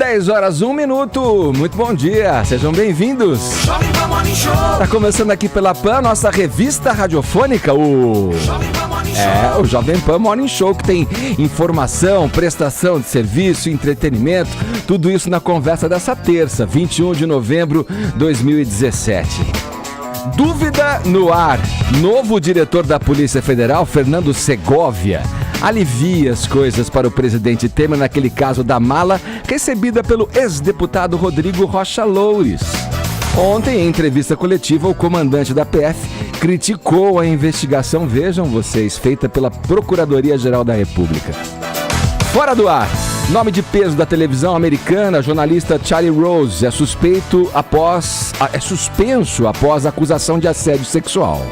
10 horas, 1 minuto. Muito bom dia, sejam bem-vindos. Tá começando aqui pela PAN, nossa revista radiofônica, o Jovem Pan Morning Show, que tem informação, prestação de serviço, entretenimento, tudo isso na conversa dessa terça, 21 de novembro de 2017. Dúvida no ar. Novo diretor da Polícia Federal, Fernando Segovia, alivia as coisas para o presidente Temer naquele caso da mala recebida pelo ex-deputado Rodrigo Rocha Loures. Ontem, em entrevista coletiva, o comandante da PF criticou a investigação, vejam vocês, feita pela Procuradoria-Geral da República. Fora do ar. Nome de peso da televisão americana, jornalista Charlie Rose é suspenso após acusação de assédio sexual.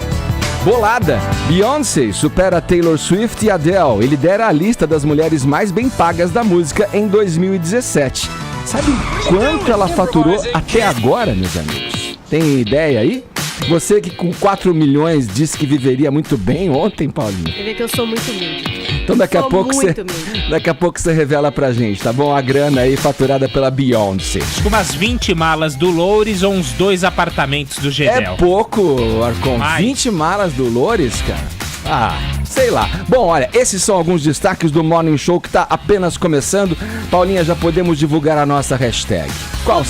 Bolada. Beyoncé supera Taylor Swift e Adele e lidera a lista das mulheres mais bem pagas da música em 2017. Sabe quanto ela faturou até agora, meus amigos? Tem ideia aí? Você que com 4 milhões disse que viveria muito bem ontem, Paulinho. Você vê que eu sou muito humilde. Então daqui a pouco você revela pra gente, tá bom? A grana aí faturada pela Beyoncé. Acho que umas 20 malas do Loures ou uns 2 apartamentos do Gedel. É pouco, Arcon. 20 malas do Loures, cara? Sei lá. Bom, olha, esses são alguns destaques do Morning Show que tá apenas começando. Paulinha, já podemos divulgar a nossa hashtag. Qual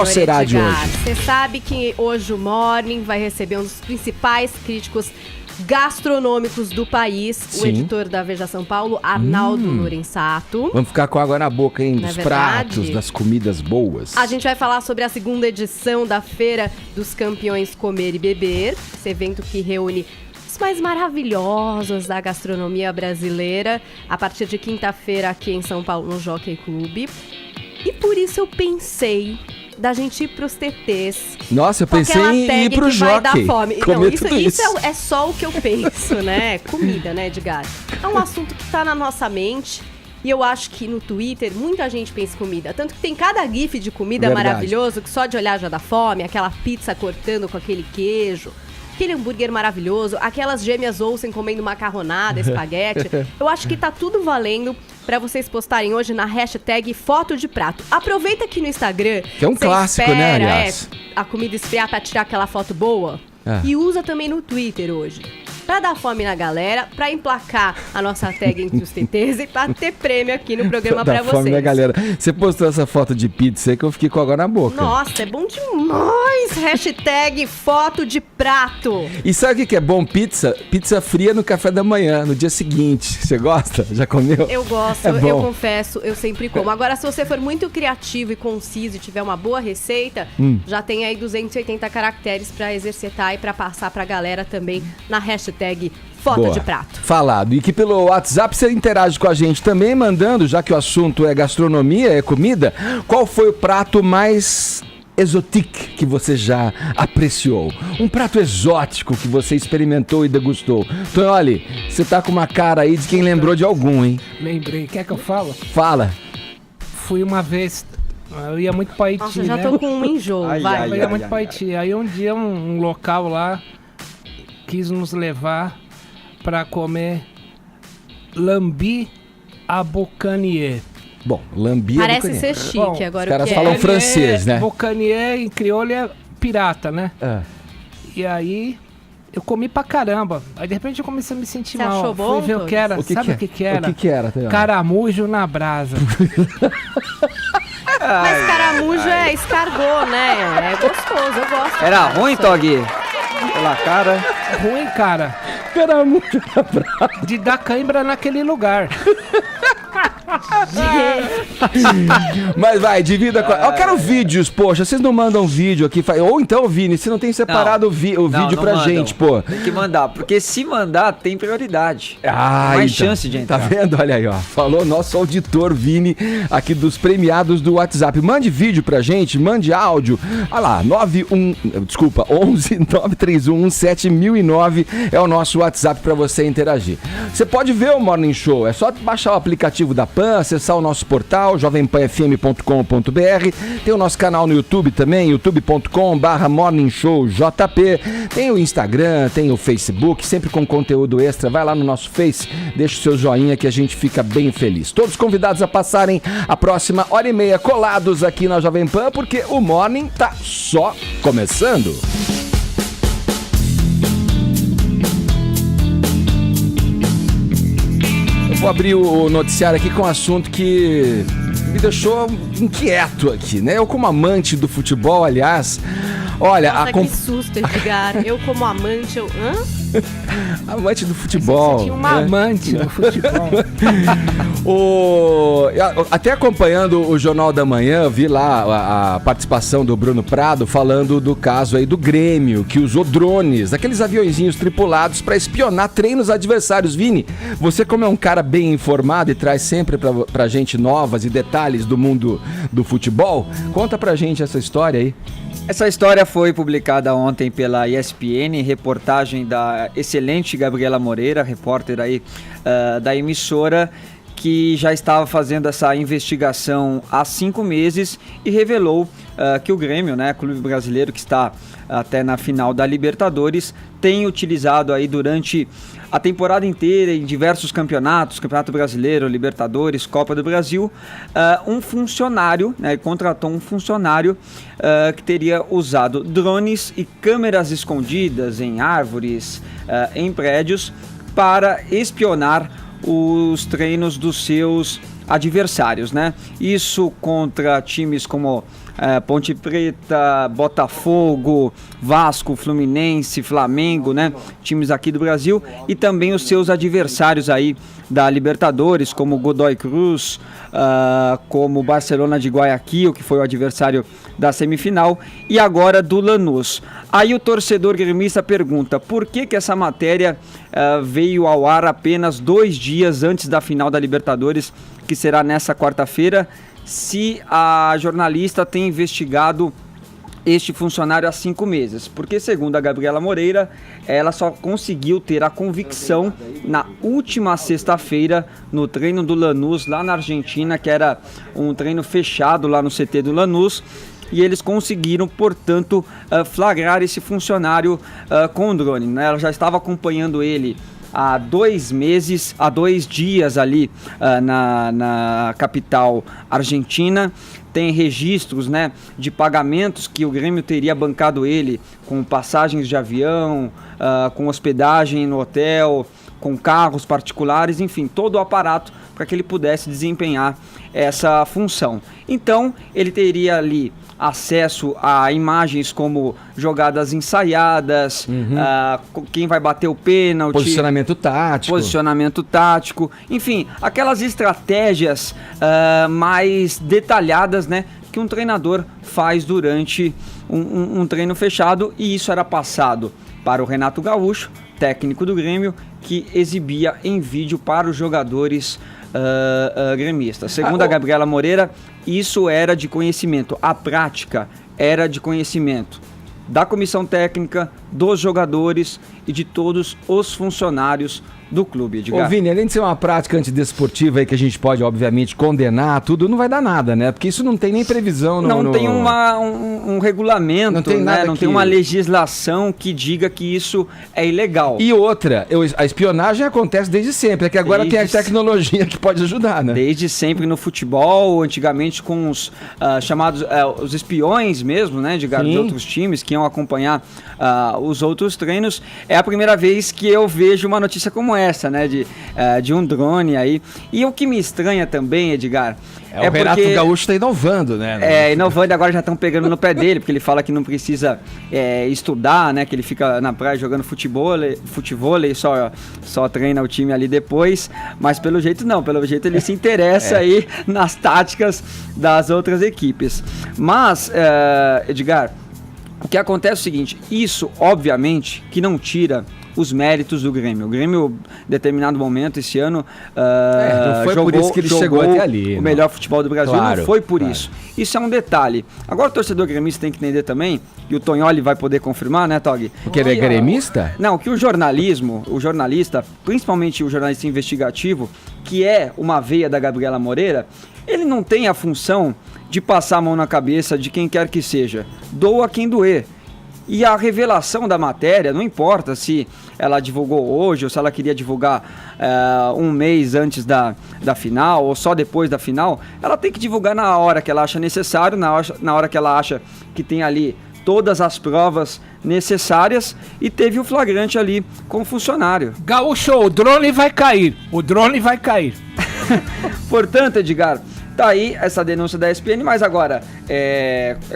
será a de hoje? Você sabe que hoje o Morning vai receber um dos principais críticos gastronômicos do país, Sim. O editor da Veja São Paulo, Arnaldo Lorenzato. Vamos ficar com água na boca, hein? Dos pratos, das comidas boas. A gente vai falar sobre a segunda edição da Feira dos Campeões Comer e Beber, esse evento que reúne os mais maravilhosos da gastronomia brasileira, a partir de quinta-feira aqui em São Paulo, no Jockey Club. E por isso eu pensei da gente ir pros TTs. Nossa, eu pensei em ir pro Jockey. Não, isso é só o que eu penso, né? Comida, né, Edgar? É um assunto que tá na nossa mente. E eu acho que no Twitter muita gente pensa em comida. Tanto que tem cada gif de comida maravilhoso que só de olhar já dá fome. Aquela pizza cortando com aquele queijo. Aquele hambúrguer maravilhoso, aquelas gêmeas Olsen comendo macarronada, espaguete. Eu acho que tá tudo valendo pra vocês postarem hoje na hashtag foto de prato. Aproveita aqui no Instagram. Que é um clássico, né, aliás? A comida esfriar pra tirar aquela foto boa. E usa também no Twitter hoje. Pra dar fome na galera, pra emplacar a nossa tag entre os TTs e pra ter prêmio aqui no programa pra vocês. Fome na galera. Você postou essa foto de pizza aí que eu fiquei com água na boca. Nossa, é bom demais! Hashtag foto de prato. E sabe o que é bom? Pizza fria no café da manhã, no dia seguinte. Você gosta? Já comeu? Eu gosto, eu confesso, eu sempre como. Agora, se você for muito criativo e conciso e tiver uma boa receita, já tem aí 280 caracteres pra exercitar e pra passar pra galera também na hashtag foto de prato. Falado. E que pelo WhatsApp você interage com a gente também, mandando, já que o assunto é gastronomia, é comida, qual foi o prato mais exotique que você já apreciou? Um prato exótico que você experimentou e degustou. Então, olha, você tá com uma cara aí de quem lembrou de algum, hein? Lembrei. Quer que eu falo? Fala. Fui uma vez... Eu ia muito pra Haiti, Nossa, já tô com um enjoo, vai. Eu ia muito pra Haiti. Aí um dia um local lá quis nos levar pra comer lambi à bocanier. Bom, lambi à parece ser chique. Bom, agora os caras falam francês, né? Bocanier em crioulo é pirata, né? E aí eu comi pra caramba. Aí de repente eu comecei a me sentir mal. Achou bom? Fui ver o que era. Sabe o que era? O que era? Caramujo na brasa. Mas caramujo é escargot, né? É gostoso, eu gosto. Era ruim, Tog? Pela cara. Ruim, cara. Caramujo na brasa. De dar cãibra naquele lugar. Mas vai, divida com... Eu quero vídeos, poxa, vocês não mandam vídeo aqui, ou então, Vini, você não tem separado o vídeo pra mandam. Gente, pô. Tem que mandar, porque se mandar, tem prioridade. Mais então, chance de entrar. Tá vendo? Olha aí, ó, falou nosso auditor Vini, aqui dos premiados do WhatsApp. Mande vídeo pra gente, mande áudio. Olha lá, 11 931 7009 é o nosso WhatsApp pra você interagir. Você pode ver o Morning Show, é só baixar o aplicativo da PAN, Pan, acessar o nosso portal, jovempanfm.com.br. Tem o nosso canal no YouTube também, youtube.com/morningshowjp. Tem o Instagram, tem o Facebook, sempre com conteúdo extra. Vai lá no nosso Face, deixa o seu joinha que a gente fica bem feliz. Todos convidados a passarem a próxima hora e meia colados aqui na Jovem Pan, porque o Morning tá só começando. Eu vou abrir o noticiário aqui com um assunto que me deixou inquieto aqui, né? Eu, como amante do futebol, aliás, olha... Nossa, que susto, Edgar. Eu, como amante, amante do futebol. Tinha uma amante do futebol. Até acompanhando o Jornal da Manhã, eu vi lá a participação do Bruno Prado falando do caso aí do Grêmio, que usou drones, aqueles aviõezinhos tripulados para espionar treinos adversários. Vini, você como é um cara bem informado e traz sempre pra gente novas e detalhes do mundo do futebol, conta pra gente essa história aí. Essa história foi publicada ontem pela ESPN, reportagem da excelente Gabriela Moreira, repórter aí da emissora, que já estava fazendo essa investigação há 5 meses e revelou que o Grêmio, né, clube brasileiro que está até na final da Libertadores, tem utilizado aí durante a temporada inteira em diversos campeonatos, Campeonato Brasileiro, Libertadores, Copa do Brasil, um funcionário, né, contratou um funcionário que teria usado drones e câmeras escondidas em árvores, em prédios, para espionar os treinos dos seus adversários, né? Isso contra times como Ponte Preta, Botafogo, Vasco, Fluminense, Flamengo, né? Times aqui do Brasil, e também os seus adversários aí da Libertadores, como Godoy Cruz, como Barcelona de Guayaquil, que foi o adversário da semifinal, e agora do Lanús. Aí o torcedor gremista pergunta por que essa matéria veio ao ar apenas 2 dias antes da final da Libertadores, que será nessa quarta-feira, se a jornalista tem investigado este funcionário há 5 meses. Porque, segundo a Gabriela Moreira, ela só conseguiu ter a convicção na última sexta-feira, no treino do Lanús, lá na Argentina, que era um treino fechado lá no CT do Lanús, e eles conseguiram, portanto, flagrar esse funcionário com o drone, né? Ela já estava acompanhando ele há 2 meses, há 2 dias ali na capital argentina. Tem registros, né, de pagamentos que o Grêmio teria bancado ele, com passagens de avião, com hospedagem no hotel, com carros particulares, enfim, todo o aparato para que ele pudesse desempenhar essa função. Então, ele teria ali acesso a imagens como jogadas ensaiadas, quem vai bater o pênalti, posicionamento tático, enfim, aquelas estratégias mais detalhadas, né, que um treinador faz durante um treino fechado, e isso era passado para o Renato Gaúcho, técnico do Grêmio, que exibia em vídeo para os jogadores gremistas. Segundo a Gabriela Moreira, isso era de conhecimento, a prática era de conhecimento da comissão técnica, dos jogadores e de todos os funcionários do clube, Edgar. Ô Vini, além de ser uma prática antidesportiva aí que a gente pode, obviamente, condenar, tudo não vai dar nada, né? Porque isso não tem nem previsão Não tem um regulamento, não tem nada, né? Não tem uma legislação que diga que isso é ilegal. E outra, a espionagem acontece desde sempre, é que agora tem a tecnologia que pode ajudar, né? Desde sempre no futebol, antigamente com os chamados os espiões mesmo, né, de outros times que iam acompanhar os outros treinos. É a primeira vez que eu vejo uma notícia como essa, né, de um drone aí. E o que me estranha também, Edgar, o Renato Gaúcho está inovando, né? Inovando, agora já estão pegando no pé dele, porque ele fala que não precisa estudar, né, que ele fica na praia jogando futevôlei, só treina o time ali depois, mas pelo jeito não, pelo jeito ele se interessa aí nas táticas das outras equipes. Mas, Edgar, o que acontece é o seguinte, isso obviamente que não tira os méritos do Grêmio. O Grêmio, em determinado momento, esse ano, não foi por isso que ele chegou até ali. O melhor futebol do Brasil, claro, não foi por isso. Isso é um detalhe. Agora o torcedor gremista tem que entender também, e o Tonholi vai poder confirmar, né, Tog? Porque ele é gremista? Não, que o jornalista, principalmente o jornalista investigativo, que é uma veia da Gabriela Moreira, ele não tem a função de passar a mão na cabeça de quem quer que seja. Doa quem doer. E a revelação da matéria, não importa se ela divulgou hoje ou se ela queria divulgar um mês antes da final ou só depois da final, ela tem que divulgar na hora que ela acha necessário, na hora que ela acha que tem ali todas as provas necessárias, e teve o flagrante ali com o funcionário. Gaúcho, o drone vai cair. O drone vai cair. Portanto, Edgar, tá aí essa denúncia da ESPN, mas agora,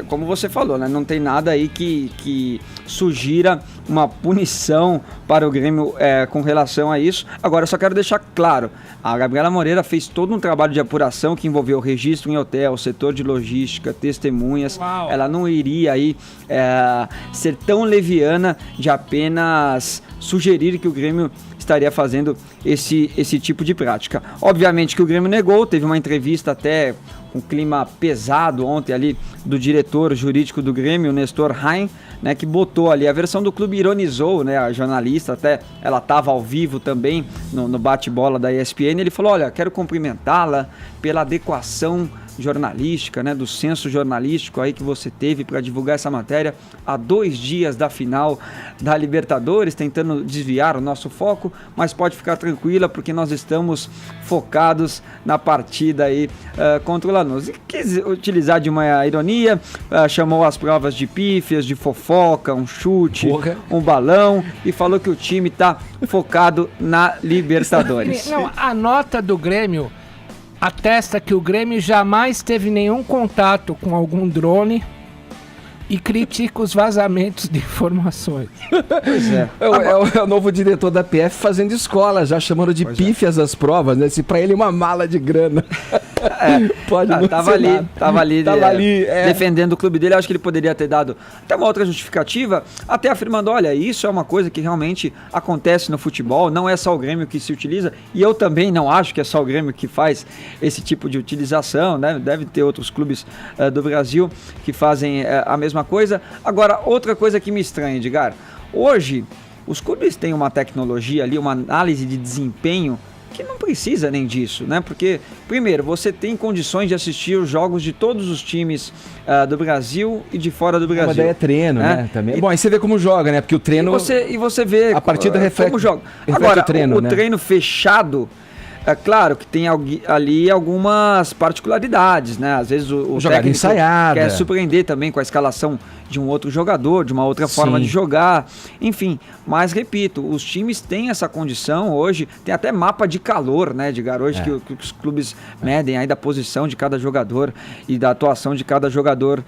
como você falou, né, não tem nada aí que sugira uma punição para o Grêmio com relação a isso. Agora, eu só quero deixar claro, a Gabriela Moreira fez todo um trabalho de apuração que envolveu registro em hotel, setor de logística, testemunhas. Uau. Ela não iria aí ser tão leviana de apenas sugerir que o Grêmio estaria fazendo esse tipo de prática. Obviamente que o Grêmio negou, teve uma entrevista até um clima pesado ontem ali do diretor jurídico do Grêmio, Nestor Rain, né, que botou ali, a versão do clube ironizou, né, a jornalista, até ela estava ao vivo também no bate-bola da ESPN, ele falou, olha, quero cumprimentá-la pela adequação jornalística, né, do senso jornalístico aí que você teve para divulgar essa matéria há 2 dias da final da Libertadores, tentando desviar o nosso foco, mas pode ficar tranquila porque nós estamos focados na partida aí contra o Lanús. E quis utilizar de uma ironia, chamou as provas de pífias, de fofoca, um chute, um balão, e falou que o time está focado na Libertadores. Não, a nota do Grêmio atesta que o Grêmio jamais teve nenhum contato com algum drone e critica os vazamentos de informações. Pois é. É o novo diretor da PF fazendo escola, já chamando de pífias as provas, né? Se pra ele uma mala de grana. Pode não tava ser ali, nada. Defendendo o clube dele. Acho que ele poderia ter dado até uma outra justificativa, até afirmando, olha, isso é uma coisa que realmente acontece no futebol, não é só o Grêmio que se utiliza, e eu também não acho que é só o Grêmio que faz esse tipo de utilização, né? Deve ter outros clubes do Brasil que fazem a mesma coisa. Agora, outra coisa que me estranha, Edgar, hoje os clubes têm uma tecnologia ali, uma análise de desempenho que não precisa nem disso, né? Porque, primeiro, você tem condições de assistir os jogos de todos os times do Brasil e de fora do Brasil. Mas daí é treino, né? Também. Bom, aí você vê como joga, né? Porque o treino... E você vê a partida reflete como joga. Reflete agora, o treino, né? treino fechado, é claro que tem ali algumas particularidades, né? Às vezes o jogada técnico ensaiada, quer surpreender também com a escalação de um outro jogador, de uma outra forma de jogar, enfim. Mas, repito, os times têm essa condição hoje, tem até mapa de calor, né, Edgar? Hoje que os clubes medem aí da posição de cada jogador e da atuação de cada jogador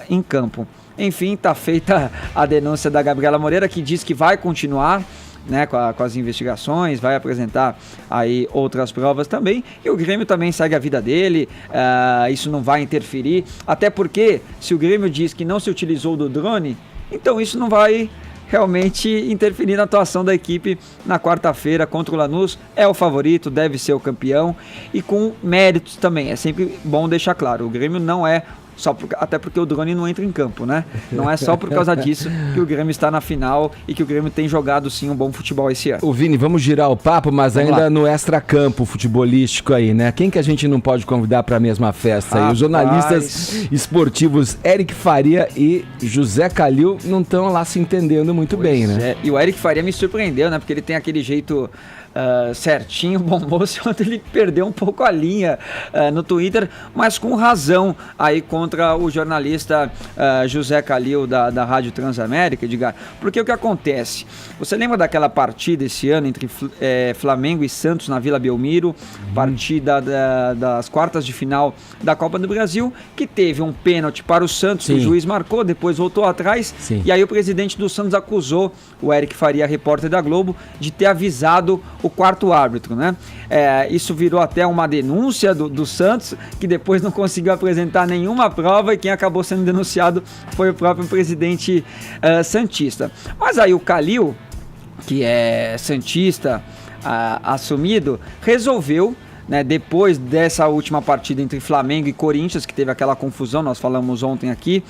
em campo. Enfim, tá feita a denúncia da Gabriela Moreira, que diz que vai continuar, né, com as investigações, vai apresentar aí outras provas também, e o Grêmio também segue a vida dele, isso não vai interferir, até porque se o Grêmio diz que não se utilizou do drone, então isso não vai realmente interferir na atuação da equipe na quarta-feira contra o Lanús. É o favorito, deve ser o campeão, e com méritos também, é sempre bom deixar claro, o Grêmio não é até porque o drone não entra em campo, né? Não é só por causa disso que o Grêmio está na final e que o Grêmio tem jogado sim um bom futebol esse ano. Ô Vini, vamos girar o papo, mas vamos ainda lá no extracampo futebolístico aí, né? Quem que a gente não pode convidar para a mesma festa aí? Os jornalistas esportivos Eric Faria e José Calil não estão lá se entendendo muito bem, né? E o Eric Faria me surpreendeu, né? Porque ele tem aquele jeito certinho, bom moço, ontem ele perdeu um pouco a linha no Twitter, mas com razão aí contra o jornalista José Calil da Rádio Transamérica, Edgar, porque o que acontece? Você lembra daquela partida esse ano entre Flamengo e Santos na Vila Belmiro, partida das quartas de final da Copa do Brasil, que teve um pênalti para o Santos, que o juiz marcou, depois voltou atrás, e aí o presidente do Santos acusou o Eric Faria, repórter da Globo, de ter avisado o quarto árbitro, né? Isso virou até uma denúncia do Santos, que depois não conseguiu apresentar nenhuma prova, e quem acabou sendo denunciado foi o próprio presidente santista. Mas aí o Calil, que é santista assumido, resolveu, né, depois dessa última partida entre Flamengo e Corinthians, que teve aquela confusão, nós falamos ontem aqui,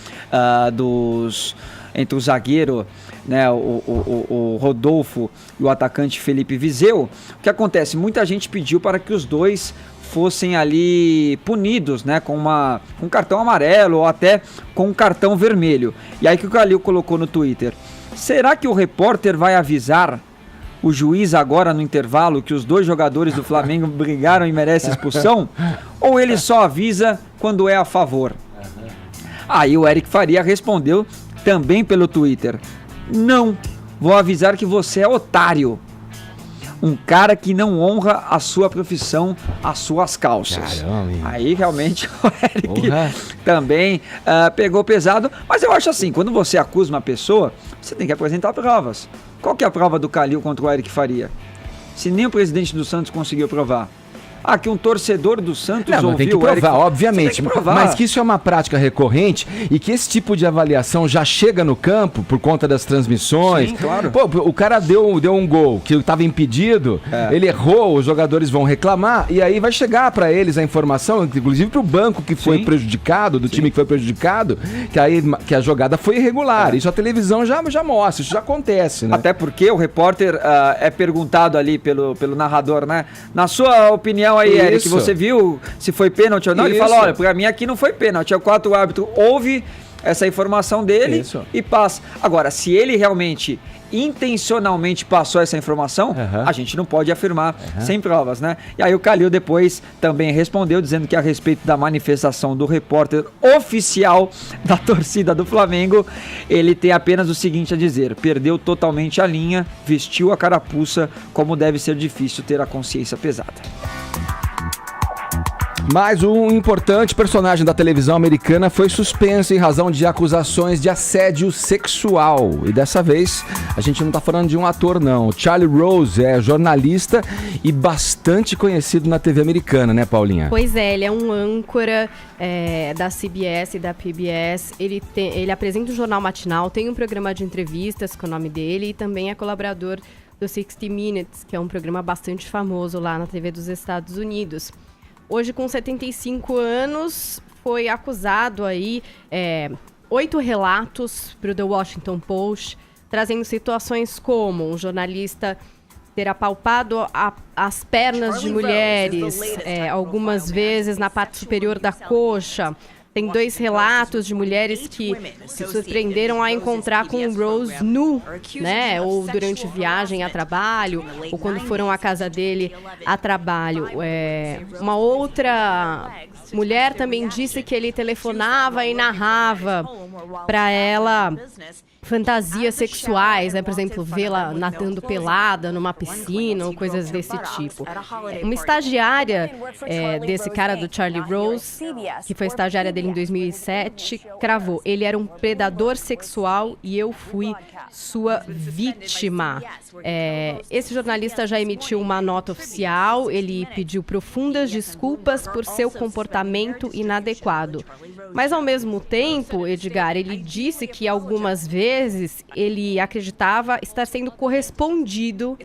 entre o zagueiro, né, o Rodolfo e o atacante Felipe Viseu. O que acontece? Muita gente pediu para que os dois fossem ali punidos, né, com um cartão amarelo ou até com um cartão vermelho. E aí que o Calil colocou no Twitter: será que o repórter vai avisar o juiz agora no intervalo que os dois jogadores do Flamengo brigaram e merecem expulsão? Ou ele só avisa quando é a favor? Aí o Eric Faria respondeu também pelo Twitter: não, vou avisar que você é otário. Um cara que não honra a sua profissão, as suas calças. Caramba. Aí realmente o Eric também pegou pesado. Mas eu acho assim, quando você acusa uma pessoa, você tem que apresentar provas. Qual que é a prova do Calil contra o Eric Faria? Se nem o presidente do Santos conseguiu provar. Que um torcedor do Santos ouviu tem que provar, Eric... obviamente. Tem que provar. Mas que isso é uma prática recorrente e que esse tipo de avaliação já chega no campo por conta das transmissões. Sim, claro. Pô, o cara deu um gol que estava impedido, ele errou, os jogadores vão reclamar e aí vai chegar para eles a informação, inclusive para o banco que foi prejudicado, do time que foi prejudicado, que a jogada foi irregular. Isso a televisão já mostra, isso já acontece, né? Até porque o repórter é perguntado ali pelo narrador, né? Na sua opinião aí, Eric, Isso. você viu se foi pênalti ou não? Ele Isso. fala: olha, pra mim aqui não foi pênalti. É o quarto árbitro ouve essa informação dele e passa. Agora, se ele realmente intencionalmente passou essa informação, a gente não pode afirmar sem provas, né? E aí o Calil depois também respondeu dizendo que a respeito da manifestação do repórter oficial da torcida do Flamengo, ele tem apenas o seguinte a dizer: perdeu totalmente a linha, vestiu a carapuça, como deve ser difícil ter a consciência pesada. Mais um importante personagem da televisão americana foi suspenso em razão de acusações de assédio sexual. E dessa vez, a gente não tá falando de um ator, não. Charlie Rose é jornalista e bastante conhecido na TV americana, né, Paulinha? Pois é, ele é um âncora da CBS e da PBS. Ele apresenta um jornal matinal, tem um programa de entrevistas com o nome dele e também é colaborador do 60 Minutes, que é um programa bastante famoso lá na TV dos Estados Unidos. Hoje, com 75 anos, foi acusado aí 8 relatos para o The Washington Post, trazendo situações como um jornalista ter apalpado as pernas de mulheres, algumas vezes na parte superior da coxa. Tem 2 relatos de mulheres que se surpreenderam a encontrar com o Rose nu, né? Ou durante viagem a trabalho, ou quando foram à casa dele a trabalho. Uma outra mulher também disse que ele telefonava e narrava para ela fantasias sexuais, né? Por exemplo, vê-la nadando pelada numa piscina ou coisas desse tipo. Uma estagiária desse cara do Charlie Rose, que foi estagiária dele em 2007, cravou: ele era um predador sexual e eu fui sua vítima. Esse jornalista já emitiu uma nota oficial, ele pediu profundas desculpas por seu comportamento inadequado. Mas, ao mesmo tempo, Edgar, ele disse que algumas vezes ele acreditava estar sendo correspondido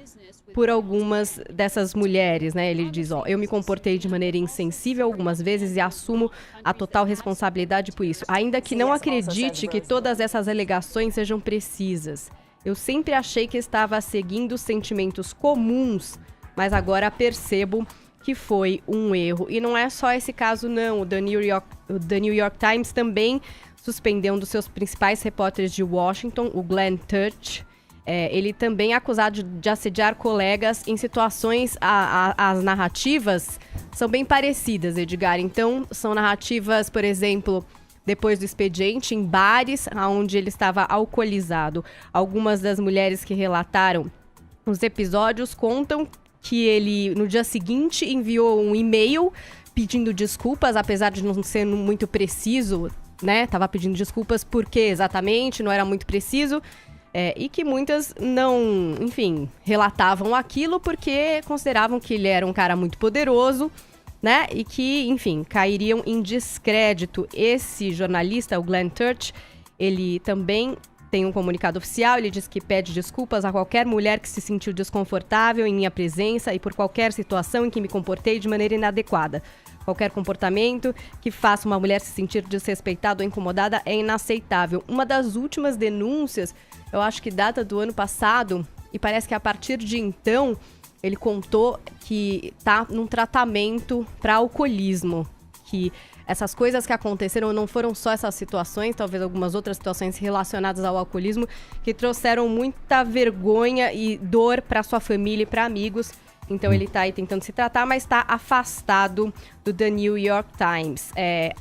por algumas dessas mulheres, né? Ele diz: eu me comportei de maneira insensível algumas vezes e assumo a total responsabilidade por isso. Ainda que não acredite que todas essas alegações sejam precisas. Eu sempre achei que estava seguindo sentimentos comuns, mas agora percebo que foi um erro. E não é só esse caso, não. O The New York Times também suspendeu um dos seus principais repórteres de Washington, o Glenn Turch. Ele também é acusado de assediar colegas em situações... As narrativas são bem parecidas, Edgar. Então, são narrativas, por exemplo, depois do expediente, em bares onde ele estava alcoolizado. Algumas das mulheres que relataram os episódios contam que ele, no dia seguinte, enviou um e-mail pedindo desculpas, apesar de não ser muito preciso, né? Tava pedindo desculpas porque exatamente, não era muito preciso. E que muitas não, enfim, relatavam aquilo porque consideravam que ele era um cara muito poderoso, né? E que, enfim, cairiam em descrédito. Esse jornalista, o Glenn Turch, ele também tem um comunicado oficial, ele diz que pede desculpas a qualquer mulher que se sentiu desconfortável em minha presença e por qualquer situação em que me comportei de maneira inadequada. Qualquer comportamento que faça uma mulher se sentir desrespeitada ou incomodada é inaceitável. Uma das últimas denúncias, eu acho que data do ano passado, e parece que a partir de então, ele contou que tá num tratamento para alcoolismo, que essas coisas que aconteceram não foram só essas situações, talvez algumas outras situações relacionadas ao alcoolismo, que trouxeram muita vergonha e dor para sua família e para amigos. Então ele tá aí tentando se tratar, mas tá afastado do The New York Times.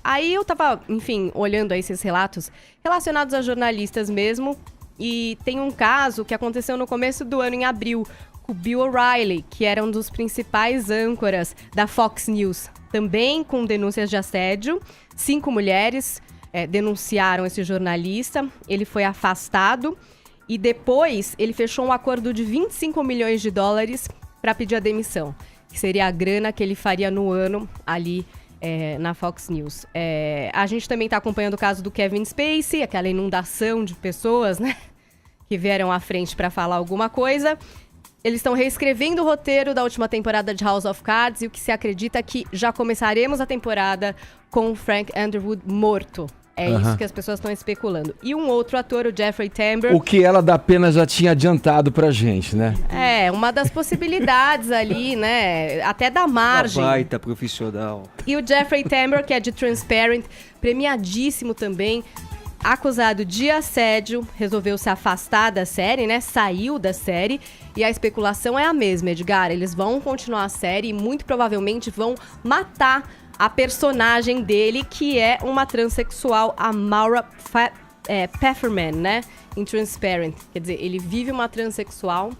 Aí eu tava, enfim, olhando aí esses relatos relacionados a jornalistas mesmo, e tem um caso que aconteceu no começo do ano, em abril, com o Bill O'Reilly, que era um dos principais âncoras da Fox News, também com denúncias de assédio. 5 mulheres denunciaram esse jornalista, ele foi afastado e depois ele fechou um acordo de 25 milhões de dólares para pedir a demissão, que seria a grana que ele faria no ano ali na Fox News. A gente também está acompanhando o caso do Kevin Spacey, aquela inundação de pessoas, né, que vieram à frente para falar alguma coisa. Eles estão reescrevendo o roteiro da última temporada de House of Cards e o que se acredita é que já começaremos a temporada com o Frank Underwood morto. Isso que as pessoas estão especulando. E um outro ator, o Jeffrey Tambor... O que ela da pena já tinha adiantado pra gente, né? Uma das possibilidades ali, né? Até da margem. Uma baita profissional. E o Jeffrey Tambor, que é de Transparent, premiadíssimo também, acusado de assédio, resolveu se afastar da série, né? Saiu da série. E a especulação é a mesma, Edgar. Eles vão continuar a série e muito provavelmente vão matar a personagem dele, que é uma transexual, a Maura Pfefferman, né? Em Transparent. Quer dizer, ele vive uma transexual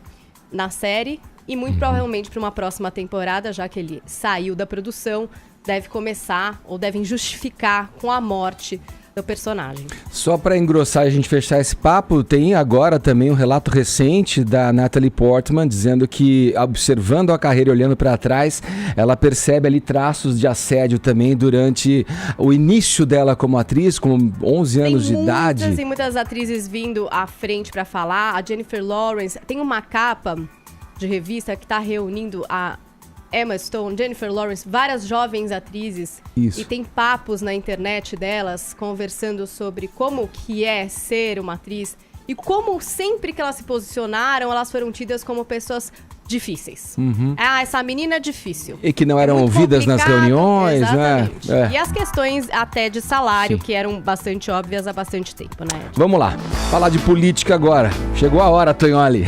na série e muito provavelmente para uma próxima temporada, já que ele saiu da produção, deve começar ou devem justificar com a morte do personagem. Só para engrossar e a gente fechar esse papo, tem agora também um relato recente da Natalie Portman dizendo que, observando a carreira e olhando para trás, ela percebe ali traços de assédio também durante o início dela como atriz, com 11 anos de idade. Tem muitas atrizes vindo à frente para falar. A Jennifer Lawrence tem uma capa de revista que está reunindo a Emma Stone, Jennifer Lawrence, várias jovens atrizes. Isso. E tem papos na internet delas conversando sobre como que é ser uma atriz e como sempre que elas se posicionaram, elas foram tidas como pessoas difíceis. Essa menina é difícil. E que não eram ouvidas nas reuniões, exatamente. né? E as questões até de salário, que eram bastante óbvias há bastante tempo, né, Ed? Vamos lá, falar de política agora. Chegou a hora, Tonholi.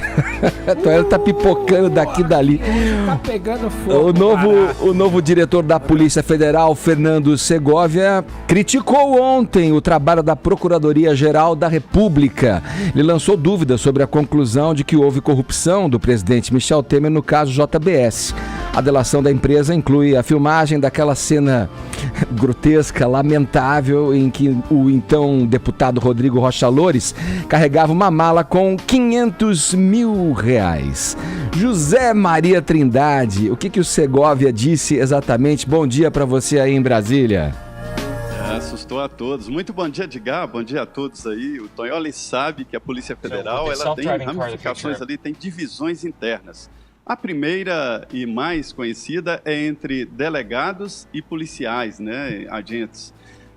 A Tonholi tá pipocando daqui e dali. Tá pegando fogo. O novo diretor da Polícia Federal, Fernando Segovia, criticou ontem o trabalho da Procuradoria-Geral da República. Ele lançou dúvidas sobre a conclusão de que houve corrupção do presidente Michel Temer no caso JBS. A delação da empresa inclui a filmagem daquela cena grotesca, lamentável, em que o então deputado Rodrigo Rocha Loures carregava uma mala com R$500 mil. José Maria Trindade, o que o Segovia disse exatamente? Bom dia para você aí em Brasília. Assustou a todos. Muito bom dia, Edgar. Bom dia a todos aí. O Tonholi sabe que a Polícia Federal ela tem ramificações ali, tem divisões internas. A primeira e mais conhecida é entre delegados e policiais, né, agentes.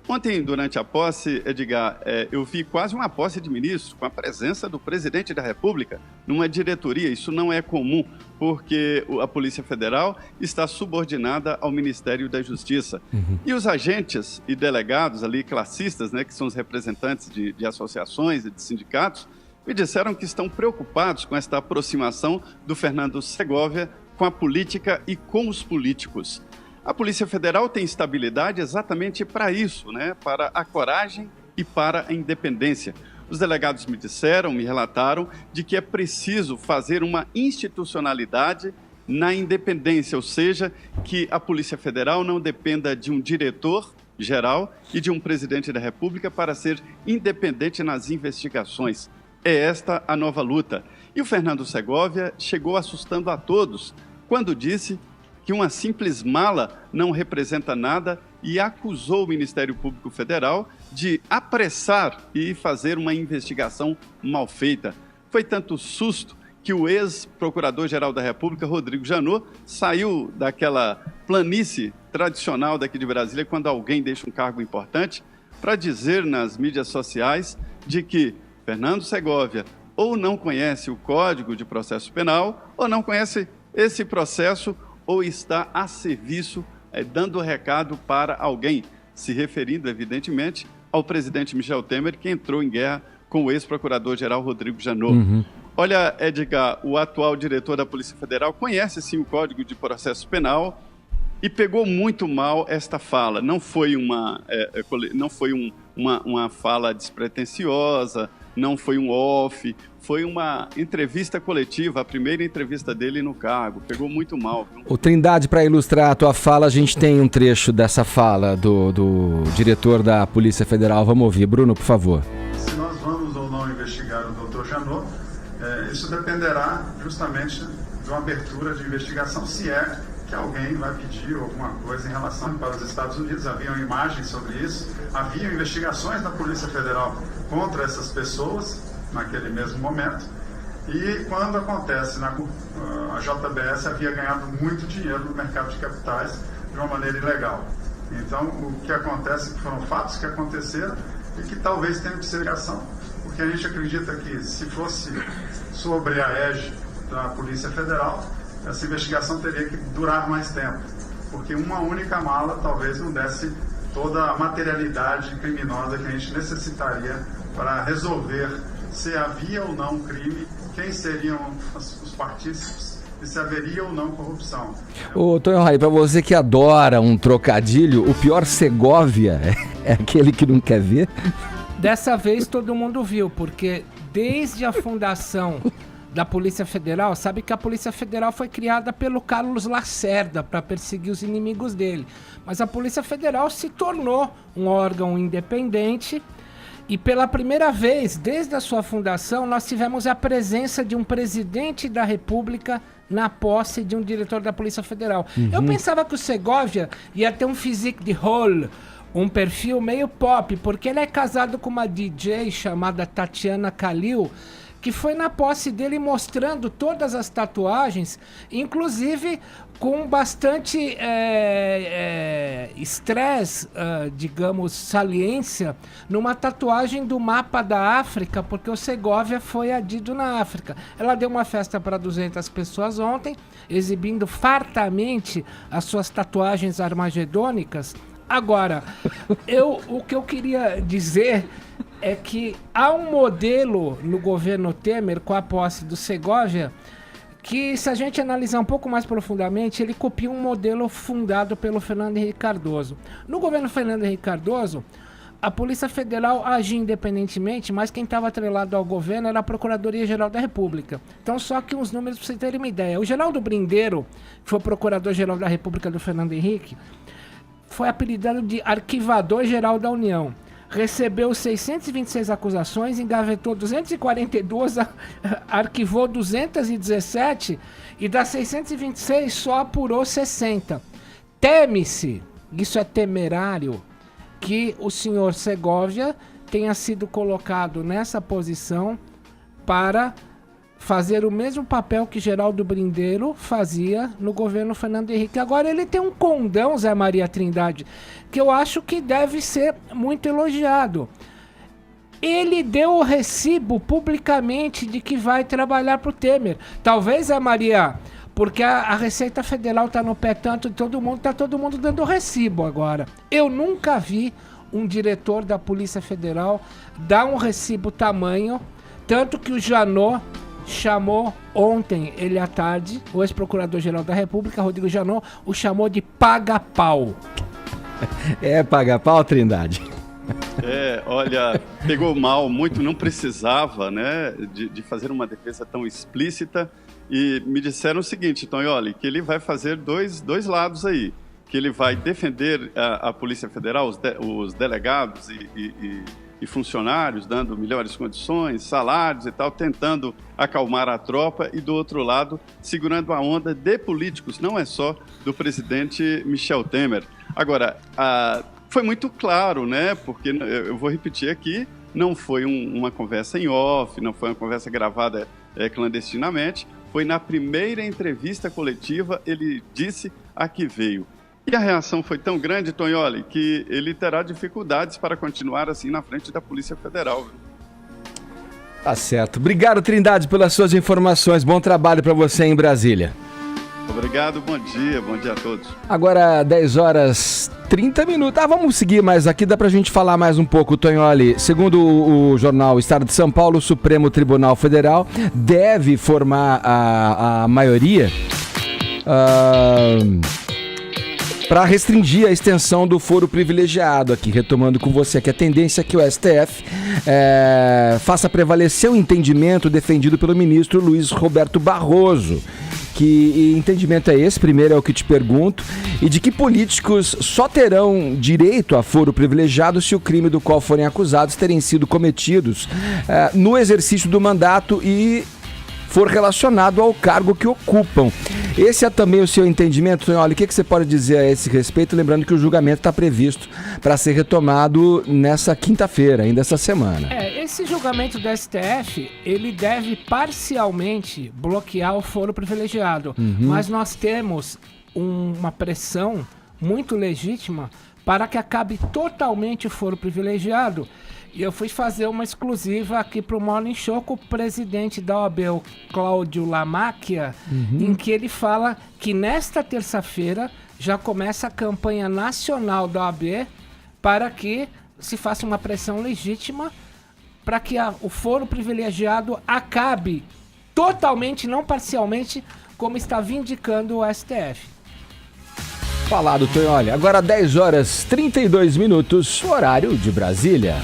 Ontem, durante a posse, Edgar, eu vi quase uma posse de ministro com a presença do presidente da República numa diretoria. Isso não é comum, porque a Polícia Federal está subordinada ao Ministério da Justiça. E os agentes e delegados ali, classistas, né, que são os representantes de associações e de sindicatos, me disseram que estão preocupados com esta aproximação do Fernando Segovia com a política e com os políticos. A Polícia Federal tem estabilidade exatamente para isso, né? Para a coragem e para a independência. Os delegados me relataram de que é preciso fazer uma institucionalidade na independência, ou seja, que a Polícia Federal não dependa de um diretor-geral e de um presidente da República para ser independente nas investigações. É esta a nova luta. E o Fernando Segovia chegou assustando a todos quando disse que uma simples mala não representa nada e acusou o Ministério Público Federal de apressar e fazer uma investigação mal feita. Foi tanto susto que o ex-procurador-geral da República, Rodrigo Janot, saiu daquela planície tradicional daqui de Brasília, quando alguém deixa um cargo importante, para dizer nas mídias sociais de que Fernando Segovia ou não conhece o Código de Processo Penal, ou não conhece esse processo, ou está a serviço, dando recado para alguém, se referindo, evidentemente, ao presidente Michel Temer, que entrou em guerra com o ex-procurador-geral Rodrigo Janot. Olha, Edgar, o atual diretor da Polícia Federal conhece, sim, o Código de Processo Penal e pegou muito mal esta fala. Não foi uma fala despretensiosa, não foi um off, foi uma entrevista coletiva, a primeira entrevista dele no cargo. Pegou muito mal. O Trindade, para ilustrar a tua fala, a gente tem um trecho dessa fala do diretor da Polícia Federal. Vamos ouvir. Bruno, por favor. Se nós vamos ou não investigar o doutor Janot, isso dependerá justamente de uma abertura de investigação, se é que alguém vai pedir alguma coisa em relação para os Estados Unidos. Haviam imagens sobre isso, haviam investigações da Polícia Federal contra essas pessoas naquele mesmo momento, e quando acontece, a JBS havia ganhado muito dinheiro no mercado de capitais de uma maneira ilegal. Então, o que acontece foram fatos que aconteceram e que talvez tenham que ser ligação, porque a gente acredita que se fosse sobre a égide da Polícia Federal, essa investigação teria que durar mais tempo, porque uma única mala talvez não desse toda a materialidade criminosa que a gente necessitaria para resolver se havia ou não crime, quem seriam os partícipes e se haveria ou não corrupção. Ô, Tonho Raí, para você que adora um trocadilho, o pior Segovia é aquele que não quer ver? Dessa vez todo mundo viu, porque desde a fundação da Polícia Federal, sabe que a Polícia Federal foi criada pelo Carlos Lacerda para perseguir os inimigos dele. Mas a Polícia Federal se tornou um órgão independente e pela primeira vez, desde a sua fundação, nós tivemos a presença de um presidente da República na posse de um diretor da Polícia Federal. Eu pensava que o Segovia ia ter um physique de rôle, um perfil meio pop, porque ele é casado com uma DJ chamada Tatiana Kalil, que foi na posse dele mostrando todas as tatuagens, inclusive com bastante estresse, digamos, saliência, numa tatuagem do mapa da África, porque o Segovia foi adido na África. Ela deu uma festa para 200 pessoas ontem, exibindo fartamente as suas tatuagens armagedônicas. Agora, o que eu queria dizer é que há um modelo no governo Temer, com a posse do Segovia, que, se a gente analisar um pouco mais profundamente, ele copia um modelo fundado pelo Fernando Henrique Cardoso. No governo Fernando Henrique Cardoso, a Polícia Federal agia independentemente, mas quem estava atrelado ao governo era a Procuradoria-Geral da República. Então, só que uns números para vocês terem uma ideia. O Geraldo Brindeiro, que foi Procurador-Geral da República do Fernando Henrique, foi apelidado de Arquivador-Geral da União. Recebeu 626 acusações, engavetou 242, arquivou 217 e das 626 só apurou 60. Teme-se, isso é temerário, que o senhor Segovia tenha sido colocado nessa posição para fazer o mesmo papel que Geraldo Brindeiro fazia no governo Fernando Henrique. Agora ele tem um condão, Zé Maria Trindade, que eu acho que deve ser muito elogiado. Ele deu o recibo publicamente de que vai trabalhar para o Temer. Talvez, Zé Maria, porque a Receita Federal está no pé tanto de todo mundo, está todo mundo dando recibo agora. Eu nunca vi um diretor da Polícia Federal dar um recibo tamanho, tanto que o Janot chamou ontem, ele à tarde, o ex-procurador-geral da República, Rodrigo Janot, o chamou de paga-pau. É paga-pau, Trindade? Olha, pegou mal muito, não precisava, né, de fazer uma defesa tão explícita, e me disseram o seguinte, Tonholi, que ele vai fazer dois lados aí, que ele vai defender a Polícia Federal, os delegados e funcionários, dando melhores condições, salários e tal, tentando acalmar a tropa, e do outro lado, segurando a onda de políticos, não é só do presidente Michel Temer. Agora, foi muito claro, né, porque eu vou repetir aqui, não foi uma conversa em off, não foi uma conversa gravada clandestinamente. Foi na primeira entrevista coletiva, ele disse a que veio. E a reação foi tão grande, Tonholi, que ele terá dificuldades para continuar assim na frente da Polícia Federal. Tá certo. Obrigado, Trindade, pelas suas informações. Bom trabalho para você em Brasília. Obrigado, bom dia a todos. Agora, 10h30. Vamos seguir mais aqui, dá pra gente falar mais um pouco, Tonholi. Segundo o jornal Estado de São Paulo, o Supremo Tribunal Federal deve formar a maioria para restringir a extensão do foro privilegiado. Aqui, retomando com você, que a tendência é que o STF faça prevalecer o entendimento defendido pelo ministro Luiz Roberto Barroso. Que entendimento é esse? Primeiro é o que te pergunto. E de que políticos só terão direito a foro privilegiado se o crime do qual forem acusados terem sido cometidos no exercício do mandato e for relacionado ao cargo que ocupam. Esse é também o seu entendimento, Tonholi? O que você pode dizer a esse respeito? Lembrando que o julgamento está previsto para ser retomado nessa quinta-feira, ainda essa semana. Esse julgamento do STF, ele deve parcialmente bloquear o foro privilegiado. Mas nós temos uma pressão muito legítima para que acabe totalmente o foro privilegiado. E eu fui fazer uma exclusiva aqui para o Morning Show com o presidente da OAB, o Cláudio Lamacchia, em que ele fala que nesta terça-feira já começa a campanha nacional da OAB para que se faça uma pressão legítima para que o foro privilegiado acabe totalmente, não parcialmente, como está vindicando o STF. Falado, Tonholi. Agora 10h32, horário de Brasília.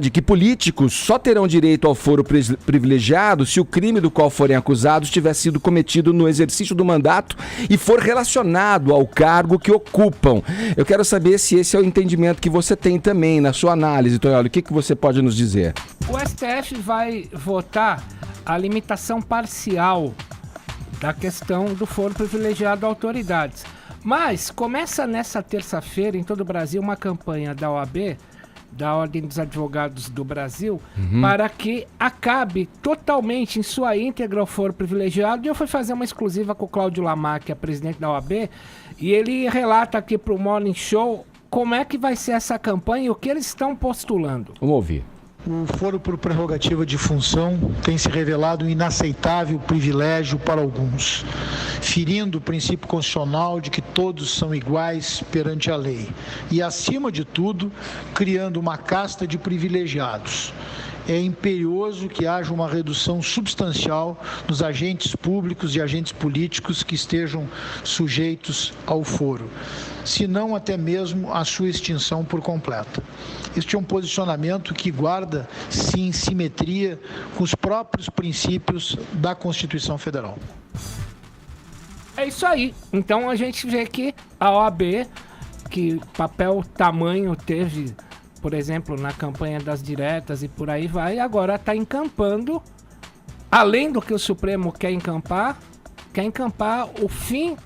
De que políticos só terão direito ao foro privilegiado se o crime do qual forem acusados tiver sido cometido no exercício do mandato e for relacionado ao cargo que ocupam. Eu quero saber se esse é o entendimento que você tem também na sua análise, Tonholi. O que você pode nos dizer? O STF vai votar a limitação parcial da questão do foro privilegiado a autoridades. Mas começa nessa terça-feira em todo o Brasil uma campanha da OAB, da Ordem dos Advogados do Brasil, para que acabe totalmente em sua íntegra o foro privilegiado. E eu fui fazer uma exclusiva com o Cláudio Lamacchia, presidente da OAB, e ele relata aqui para o Morning Show como é que vai ser essa campanha e o que eles estão postulando. Vamos ouvir. O foro por prerrogativa de função tem se revelado um inaceitável privilégio para alguns, ferindo o princípio constitucional de que todos são iguais perante a lei e, acima de tudo, criando uma casta de privilegiados. É imperioso que haja uma redução substancial nos agentes públicos e agentes políticos que estejam sujeitos ao foro, se não até mesmo a sua extinção por completa. Este é um posicionamento que guarda, sim, simetria com os próprios princípios da Constituição Federal. É isso aí. Então a gente vê que a OAB, que papel tamanho teve, por exemplo, na campanha das diretas e por aí vai, agora está encampando, além do que o Supremo quer encampar o fim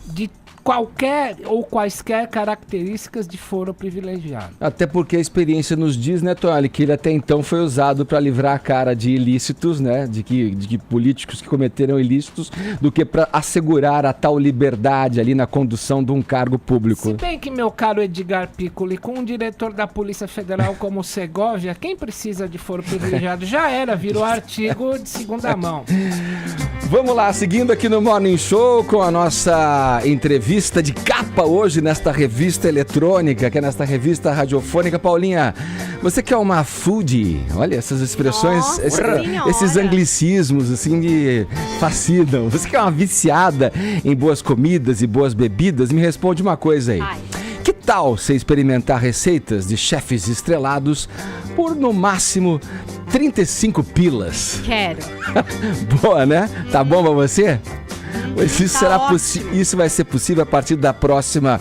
de qualquer ou quaisquer características de foro privilegiado. Até porque a experiência nos diz, né, Tonholi, que ele até então foi usado para livrar a cara de ilícitos, né, de que políticos que cometeram ilícitos, do que para assegurar a tal liberdade ali na condução de um cargo público. Se bem que, meu caro Edgar Piccoli, com um diretor da Polícia Federal como o Segovia, quem precisa de foro privilegiado já era, virou artigo de segunda mão. Vamos lá, seguindo aqui no Morning Show com a nossa entrevista de capa hoje nesta revista eletrônica, que é nesta revista radiofônica. Paulinha, você que é uma foodie, olha essas expressões, esses anglicismos assim me fascinam. Você que é uma viciada em boas comidas e boas bebidas, me responde uma coisa aí. Que tal você experimentar receitas de chefes estrelados por no máximo 35 pilas? Quero. Boa, né? Tá bom pra você? Isso, Tá isso vai ser possível a partir da próxima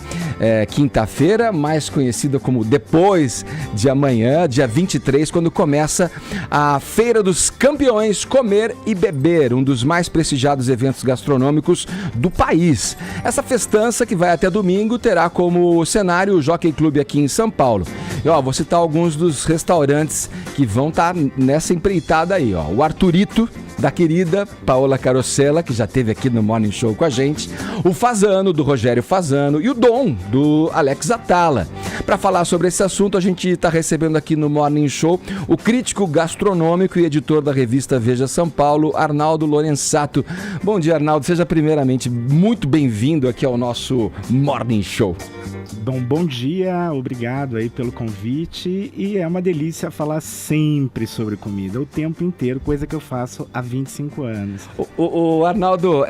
quinta-feira, mais conhecida como depois de amanhã, dia 23, quando começa a Feira dos Campeões Comer e Beber, um dos mais prestigiados eventos gastronômicos do país. Essa festança, que vai até domingo, terá como cenário o Jockey Club aqui em São Paulo. E, vou citar alguns dos restaurantes que vão estar nessa empreitada aí, O Arturito, da querida Paola Carosella, que já esteve aqui no Morning Show com a gente, o Fazano, do Rogério Fazano, e o Dom, do Alex Atala. Para falar sobre esse assunto, a gente está recebendo aqui no Morning Show o crítico gastronômico e editor da revista Veja São Paulo, Arnaldo Lorenzato. Bom dia, Arnaldo. Seja primeiramente muito bem-vindo aqui ao nosso Morning Show. Bom dia, obrigado aí pelo convite, e é uma delícia falar sempre sobre comida, o tempo inteiro, coisa que eu faço há 25 anos. O Arnaldo,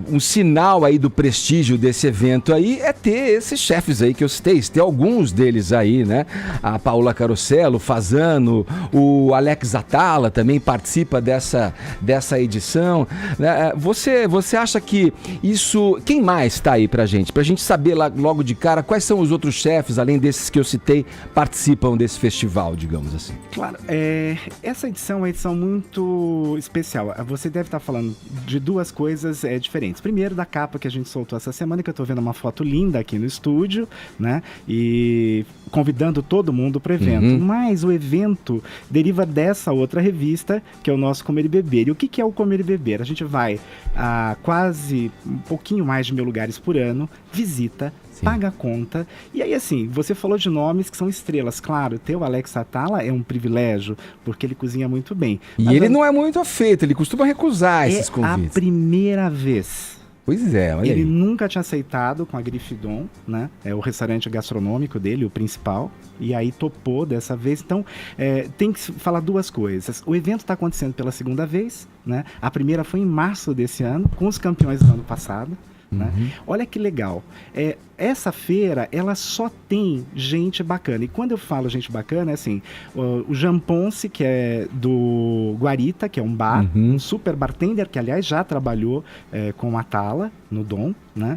um sinal aí do prestígio desse evento aí é ter esses chefes aí que eu citei, ter alguns deles aí, né? A Paola Carosella, o Fazano, o Alex Atala também participa dessa edição. Você acha que isso... Quem mais tá aí pra gente saber logo de cara quais são os outros chefes, além desses que eu citei, participam desse festival, digamos assim? Claro, essa edição é uma edição muito especial. Você deve estar falando de duas coisas diferentes. Primeiro, da capa que a gente soltou essa semana, que eu estou vendo uma foto linda aqui no estúdio, né? E convidando todo mundo para o evento. Mas o evento deriva dessa outra revista, que é o nosso Comer e Beber. E o que é o Comer e Beber? A gente vai a quase um pouquinho mais de 1.000 lugares por ano, visita, paga a conta. E aí, assim, você falou de nomes que são estrelas. Claro, ter o Alex Atala é um privilégio, porque ele cozinha muito bem. E mas ele não é muito afeito, ele costuma recusar esses convites. É a primeira vez. Pois é, olha aí. Ele nunca tinha aceitado com a Grifidon, né? É o restaurante gastronômico dele, o principal. E aí topou dessa vez. Então, tem que falar duas coisas. O evento está acontecendo pela segunda vez, né? A primeira foi em março desse ano, com os campeões do ano passado. Né? Olha que legal, essa feira ela só tem gente bacana, e quando eu falo gente bacana é assim, o Jean Ponce, que é do Guarita, que é um bar, um super bartender, que aliás já trabalhou com a Tala no Dom, né?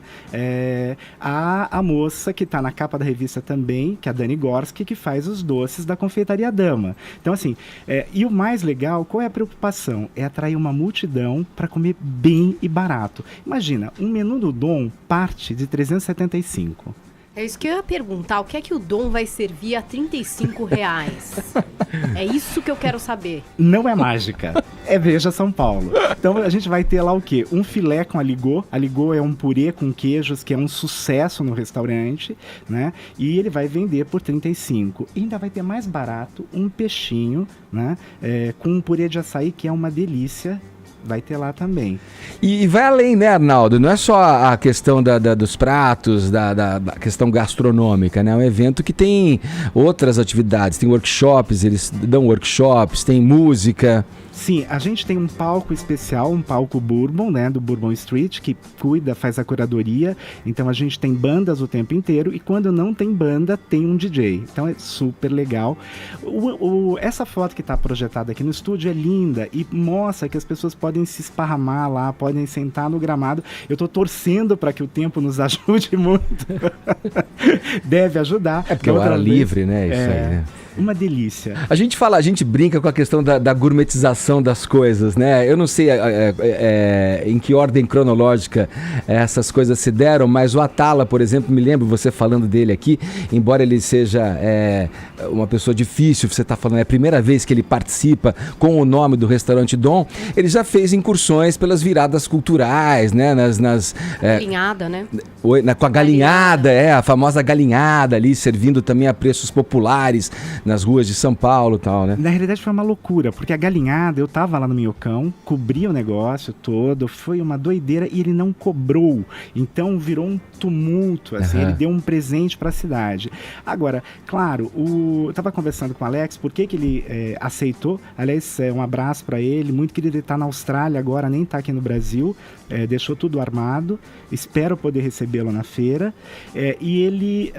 A moça que está na capa da revista também, que é a Dani Gorski, que faz os doces da Confeitaria Dama. Então assim, e o mais legal, qual é a preocupação? É atrair uma multidão para comer bem e barato. Imagina, um menu do Dom parte de 375. É isso que eu ia perguntar, o que é que o Dom vai servir a R$35? É isso que eu quero saber. Não é mágica, é Veja São Paulo. Então a gente vai ter lá o quê? Um filé com aligot. Aligot é um purê com queijos que é um sucesso no restaurante, né? E ele vai vender por 35. E ainda vai ter mais barato um peixinho, né? Com um purê de açaí que é uma delícia. Vai ter lá também. E vai além, né, Arnaldo? Não é só a questão dos pratos, da questão gastronômica, né? É um evento que tem outras atividades, tem workshops, eles dão workshops, tem música. Sim, a gente tem um palco especial, um palco Bourbon, né, do Bourbon Street, que cuida, faz a curadoria. Então a gente tem bandas o tempo inteiro, e quando não tem banda, tem um DJ. Então é super legal. Essa foto que está projetada aqui no estúdio é linda e mostra que as pessoas podem se esparramar lá, podem sentar no gramado. Eu estou torcendo para que o tempo nos ajude muito. Deve ajudar. É porque o ar livre, né? Isso aí, né? Uma delícia. A gente brinca com a questão da gourmetização das coisas, né? Eu não sei em que ordem cronológica essas coisas se deram, mas o Atala, por exemplo, me lembro você falando dele aqui, embora ele seja uma pessoa difícil, você está falando, é a primeira vez que ele participa com o nome do restaurante Dom, ele já fez incursões pelas viradas culturais, né? Galinhada, né? Com a galinhada, a famosa galinhada ali, servindo também a preços populares nas ruas de São Paulo e tal, né? Na realidade foi uma loucura, porque a galinhada, eu tava lá no Minhocão, cobri o negócio todo, foi uma doideira e ele não cobrou. Então virou um tumulto, assim, ele deu um presente para a cidade. Agora, claro, eu tava conversando com o Alex, por que ele aceitou? Aliás, um abraço para ele, muito querido, ele tá na Austrália agora, nem tá aqui no Brasil, deixou tudo armado, espero poder recebê-lo na feira, e ele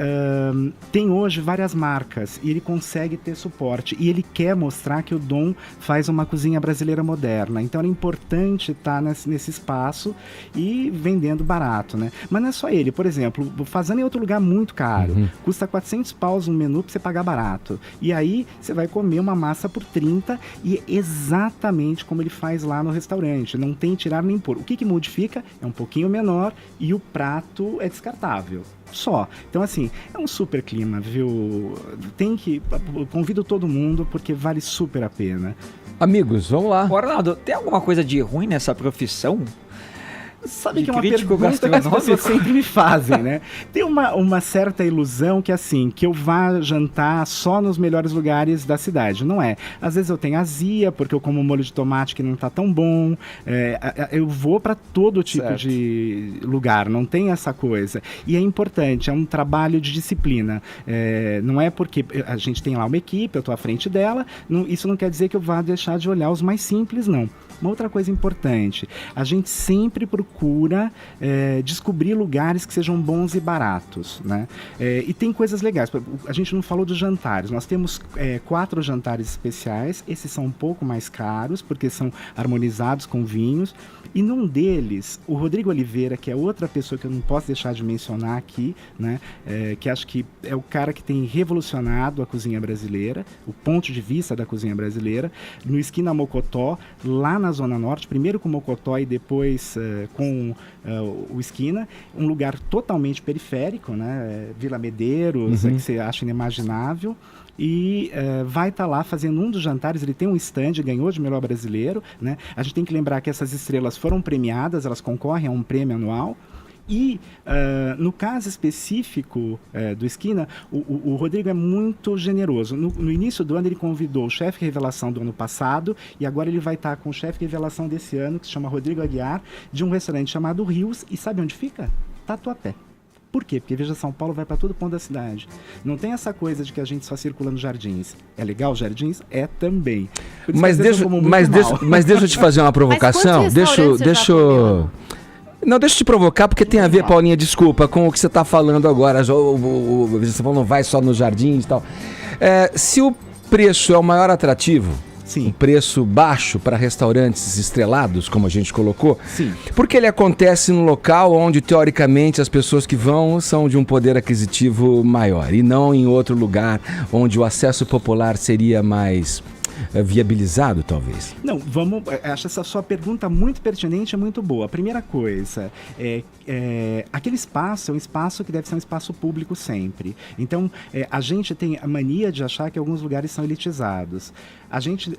tem hoje várias marcas, e ele consegue consegue ter suporte. E ele quer mostrar que o Dom faz uma cozinha brasileira moderna. Então era importante estar nesse espaço e vendendo barato, né? Mas não é só ele. Por exemplo, o Fazano é outro lugar muito caro. Custa 400 paus um menu pra você pagar barato. E aí você vai comer uma massa por 30 e é exatamente como ele faz lá no restaurante. Não tem tirar nem pôr. O que modifica? É um pouquinho menor e o prato é descartável. Só. Então, assim, é um super clima, viu? Convido todo mundo porque vale super a pena. Amigos, vamos lá. Arnaldo, tem alguma coisa de ruim nessa profissão? Sabe que é uma pergunta que as pessoas sempre me fazem, né? Tem uma certa ilusão que, assim, que eu vá jantar só nos melhores lugares da cidade. Não é. Às vezes eu tenho azia, porque eu como molho de tomate que não tá tão bom. Eu vou para todo tipo de lugar, não tem essa coisa. E é importante, é um trabalho de disciplina. Não é porque a gente tem lá uma equipe, eu tô à frente dela, isso não quer dizer que eu vá deixar de olhar os mais simples, não. Uma outra coisa importante, a gente sempre procura descobrir lugares que sejam bons e baratos, né? E tem coisas legais, a gente não falou dos jantares, nós temos 4 jantares especiais, esses são um pouco mais caros, porque são harmonizados com vinhos, e num deles, o Rodrigo Oliveira, que é outra pessoa que eu não posso deixar de mencionar aqui, né? Que acho que é o cara que tem revolucionado a cozinha brasileira, o ponto de vista da cozinha brasileira, no Esquina Mocotó, lá na Zona Norte, primeiro com o Mocotó e depois com o Esquina, um lugar totalmente periférico, né? Vila Medeiros, que você acha inimaginável. E vai estar lá fazendo um dos jantares, ele tem um stand, ganhou de melhor brasileiro, né? A gente tem que lembrar que essas estrelas foram premiadas, elas concorrem a um prêmio anual. E no caso específico do Esquina, o Rodrigo é muito generoso. No início do ano ele convidou o chefe revelação do ano passado e agora ele vai estar com o chefe revelação desse ano, que se chama Rodrigo Aguiar, de um restaurante chamado Rios. E sabe onde fica? Tatuapé. Por quê? Porque Veja São Paulo vai para todo ponto da cidade. Não tem essa coisa de que a gente só circula nos jardins. É legal os jardins? É também. Mas deixa eu te fazer uma provocação. Deixa eu te provocar, porque tem a ver, Paulinha, desculpa, com o que você está falando agora. O Veja São Paulo não vai só nos jardins e tal. Se o preço é o maior atrativo, um preço baixo para restaurantes estrelados, como a gente colocou, porque ele acontece no local onde, teoricamente, as pessoas que vão são de um poder aquisitivo maior, e não em outro lugar onde o acesso popular seria mais viabilizado, talvez? Não, acho essa sua pergunta muito pertinente e muito boa. A primeira coisa, aquele espaço é um espaço que deve ser um espaço público sempre. Então, a gente tem a mania de achar que alguns lugares são elitizados. A gente,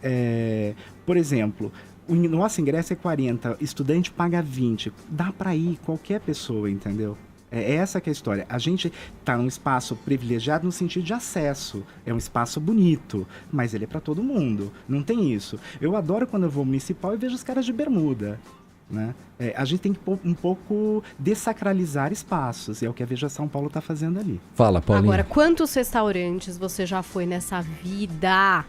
por exemplo, o nosso ingresso é 40, estudante paga 20. Dá para ir qualquer pessoa, entendeu? É essa que é a história. A gente está num espaço privilegiado no sentido de acesso. É um espaço bonito, mas ele é para todo mundo. Não tem isso. Eu adoro quando eu vou ao municipal e vejo os caras de bermuda, né? A gente tem que um pouco desacralizar espaços. E é o que a Veja São Paulo está fazendo ali. Fala, Paulinha. Agora, quantos restaurantes você já foi nessa vida?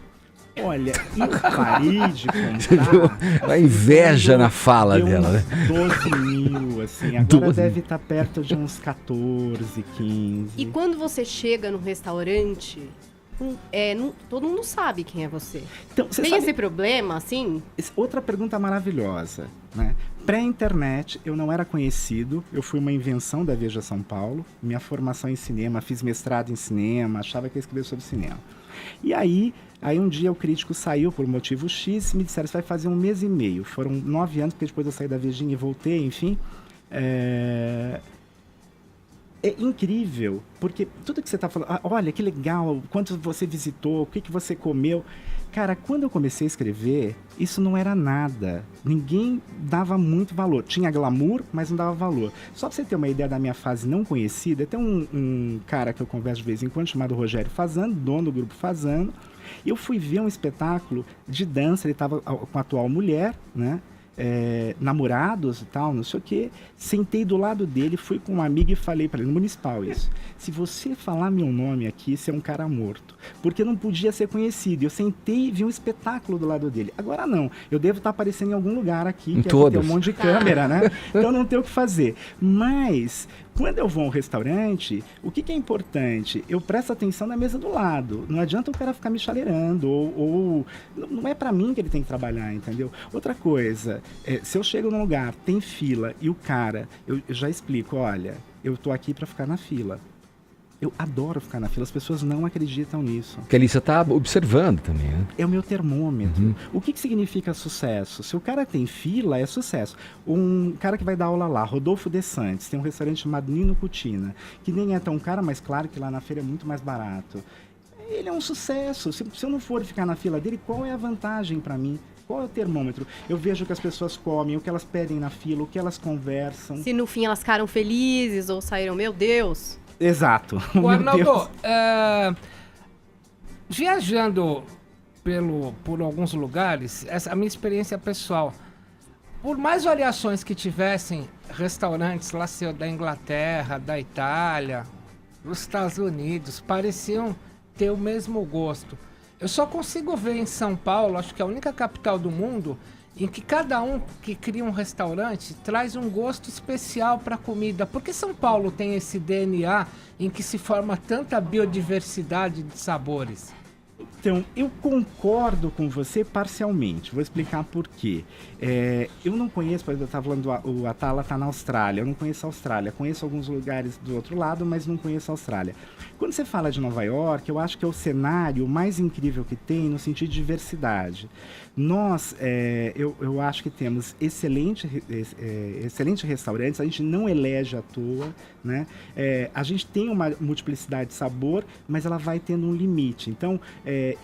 Olha, em de contar... A inveja na fala dela, né? 12 mil, assim. Agora deve estar perto de uns 14, 15. E quando você chega no restaurante, todo mundo sabe quem é você. Então, tem esse problema, assim? Outra pergunta maravilhosa, né? Pré-internet, eu não era conhecido, eu fui uma invenção da Veja São Paulo. Minha formação em cinema, fiz mestrado em cinema, achava que ia escrever sobre cinema. E aí um dia o crítico saiu por motivo X e me disseram, você vai fazer 1 mês e meio. Foram 9 anos, porque depois eu saí da Vejinha e voltei, enfim. É incrível, porque tudo que você está falando, olha que legal, quanto você visitou, o que você comeu. Cara, quando eu comecei a escrever, isso não era nada. Ninguém dava muito valor. Tinha glamour, mas não dava valor. Só pra você ter uma ideia da minha fase não conhecida, tem um cara que eu converso de vez em quando, chamado Rogério Fazano, dono do grupo Fazano. E eu fui ver um espetáculo de dança, ele estava com a atual mulher, né? Namorados e tal, não sei o que. Sentei do lado dele, fui com uma amiga e falei para ele, no municipal isso, se você falar meu nome aqui, você é um cara morto, porque não podia ser conhecido. Eu sentei e vi um espetáculo do lado dele. Agora não, eu devo estar aparecendo em algum lugar aqui, que aqui tem um monte de câmera, né? Então não tem o que fazer. Mas Quando eu vou a um restaurante, o que é importante? Eu presto atenção na mesa do lado. Não adianta o cara ficar me chaleirando, ou não é pra mim que ele tem que trabalhar, entendeu? Outra coisa, se eu chego num lugar, tem fila, e o cara, eu já explico, olha, eu tô aqui pra ficar na fila. Eu adoro ficar na fila, as pessoas não acreditam nisso. Porque ali você tá observando também, né? É o meu termômetro. O que significa sucesso? Se o cara tem fila, é sucesso. Um cara que vai dar aula lá, Rodolfo De Santis, tem um restaurante chamado Nino Cucina, que nem é tão caro, mas claro que lá na feira é muito mais barato. Ele é um sucesso. Se eu não for ficar na fila dele, qual é a vantagem para mim? Qual é o termômetro? Eu vejo o que as pessoas comem, o que elas pedem na fila, o que elas conversam. Se no fim elas ficaram felizes ou saíram, meu Deus... Exato. O Arnaldo, viajando por alguns lugares, essa é a minha experiência pessoal. Por mais variações que tivessem, restaurantes lá da Inglaterra, da Itália, dos Estados Unidos, pareciam ter o mesmo gosto. Eu só consigo ver em São Paulo, acho que é a única capital do mundo, em que cada um que cria um restaurante traz um gosto especial para a comida. Por que São Paulo tem esse DNA em que se forma tanta biodiversidade de sabores? Então, eu concordo com você parcialmente. Vou explicar por quê. Eu não conheço, por exemplo, eu estava falando, o Atala está na Austrália. Eu não conheço a Austrália. Conheço alguns lugares do outro lado, mas não conheço a Austrália. Quando você fala de Nova York, eu acho que é o cenário mais incrível que tem no sentido de diversidade. Nós, eu acho que temos excelentes restaurantes, a gente não elege à toa, né? A gente tem uma multiplicidade de sabor, mas ela vai tendo um limite. Então,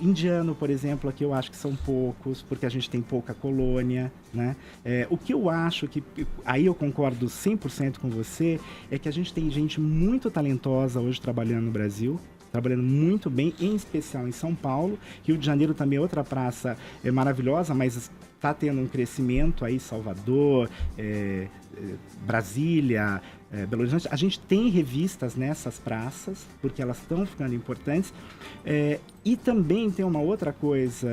indiano, por exemplo, aqui eu acho que são poucos, porque a gente tem pouca colônia, né? O que eu acho que, aí eu concordo 100% com você, é que a gente tem gente muito talentosa hoje trabalhando no Brasil, trabalhando muito bem, em especial em São Paulo. Rio de Janeiro também é outra praça maravilhosa, mas está tendo um crescimento aí, Salvador, Brasília, Belo Horizonte. A gente tem revistas nessas praças, porque elas estão ficando importantes. E também tem uma outra coisa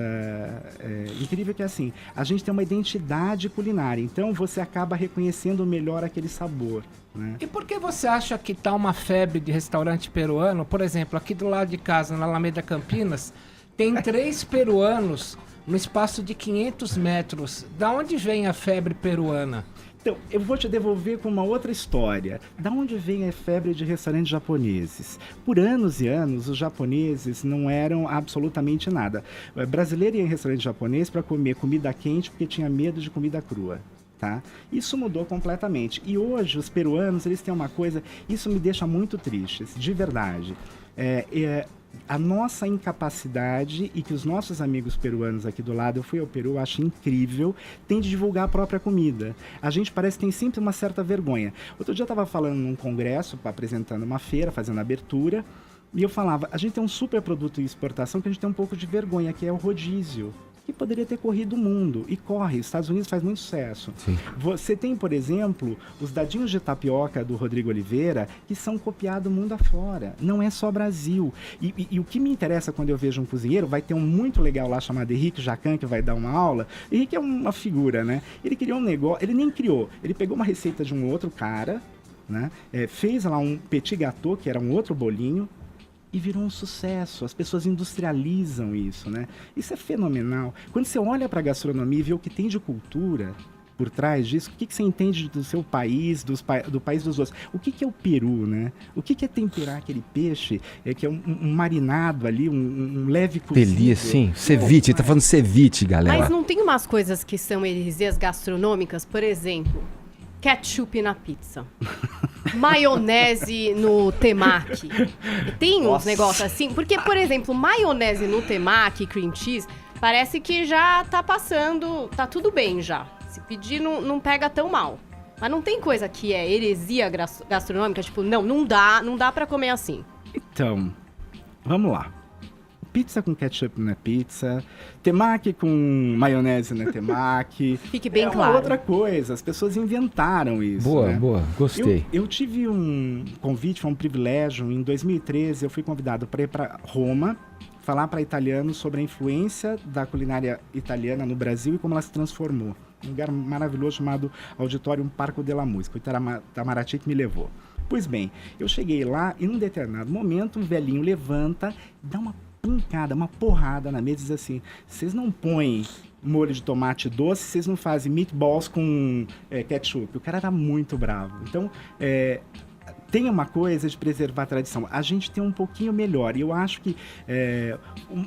incrível, que é assim, a gente tem uma identidade culinária, então você acaba reconhecendo melhor aquele sabor, né? E por que você acha que tá uma febre de restaurante peruano? Por exemplo, aqui do lado de casa, na Alameda Campinas, tem 3 peruanos no espaço de 500 metros. Da onde vem a febre peruana? Então, eu vou te devolver com uma outra história. Da onde vem a febre de restaurantes japoneses? Por anos e anos, os japoneses não eram absolutamente nada. O brasileiro ia em restaurante japonês para comer comida quente porque tinha medo de comida crua. Tá? Isso mudou completamente. E hoje, os peruanos, eles têm uma coisa... Isso me deixa muito triste, de verdade. A nossa incapacidade, e que os nossos amigos peruanos aqui do lado, eu fui ao Peru, acho incrível, tem de divulgar a própria comida. A gente parece que tem sempre uma certa vergonha. Outro dia eu estava falando num congresso, apresentando uma feira, fazendo abertura, e eu falava, a gente tem um super produto de exportação que a gente tem um pouco de vergonha, que é o rodízio, que poderia ter corrido o mundo, e corre. Os Estados Unidos faz muito sucesso. Sim. Você tem, por exemplo, os dadinhos de tapioca do Rodrigo Oliveira, que são copiados mundo afora. Não é só Brasil. E o que me interessa quando eu vejo um cozinheiro, vai ter um muito legal lá chamado Henrique Jacan, que vai dar uma aula. Henrique é uma figura, né? Ele criou um negócio, ele nem criou, ele pegou uma receita de um outro cara, né? Fez lá um petit gâteau, que era um outro bolinho, e virou um sucesso. As pessoas industrializam isso, né? Isso é fenomenal. Quando você olha para a gastronomia e vê o que tem de cultura por trás disso, o que você entende do seu país, do país dos outros? O que é o Peru, né? O que é temperar aquele peixe, que é um marinado ali, um leve cozido? Delícia, sim. Ceviche, tá falando ceviche, galera. Mas não tem umas coisas que são heresias gastronômicas? Por exemplo, ketchup na pizza. Maionese no temaki. Tem uns negócios assim. Porque, por exemplo, maionese no temaki, cream cheese, parece que já tá passando, tá tudo bem já. Se pedir, não pega tão mal. Mas não tem coisa que é heresia gastronômica, tipo, não dá pra comer assim. Então, vamos lá. Pizza com ketchup não é pizza, temaki com maionese não é temaki. Fique bem claro. É uma outra coisa, as pessoas inventaram isso. Boa, né? Boa, gostei. Eu tive um convite, foi um privilégio, em 2013 eu fui convidado para ir para Roma, falar para italianos sobre a influência da culinária italiana no Brasil e como ela se transformou. Um lugar maravilhoso chamado Auditorium Parco della Musica, o Itamaraty que me levou. Pois bem, eu cheguei lá e num determinado momento um velhinho levanta, dá uma pancada, uma porrada na mesa e diz assim, vocês não põem molho de tomate doce, vocês não fazem meatballs com ketchup. O cara era muito bravo. Então, tem uma coisa de preservar a tradição. A gente tem um pouquinho melhor. E eu acho que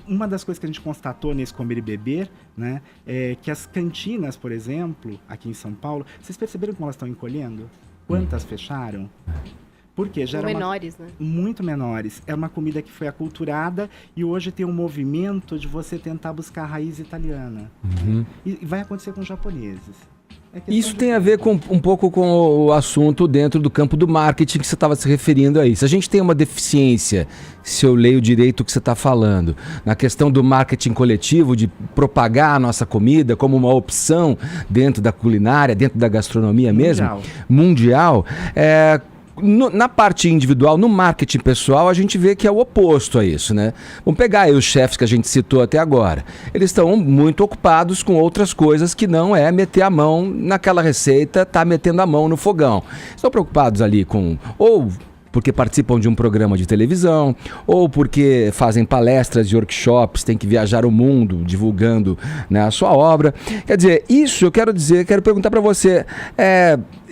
uma das coisas que a gente constatou nesse Comer e Beber, né, é que as cantinas, por exemplo, aqui em São Paulo, vocês perceberam como elas estão encolhendo? Quantas fecharam? Porque já menores, né? Muito menores. É uma comida que foi aculturada e hoje tem um movimento de você tentar buscar a raiz italiana. E vai acontecer com os japoneses. Isso tem a ver um pouco com o assunto dentro do campo do marketing que você estava se referindo aí. Se a gente tem uma deficiência, se eu leio direito o que você está falando, na questão do marketing coletivo, de propagar a nossa comida como uma opção dentro da culinária, dentro da gastronomia mundial, na parte individual, no marketing pessoal, a gente vê que é o oposto a isso, né? Vamos pegar aí os chefes que a gente citou até agora. Eles estão muito ocupados com outras coisas que não é meter a mão naquela receita, tá metendo a mão no fogão. Estão preocupados ali com... ou porque participam de um programa de televisão, ou porque fazem palestras e workshops, tem que viajar o mundo divulgando, né, a sua obra. Quer dizer, isso eu quero perguntar para você,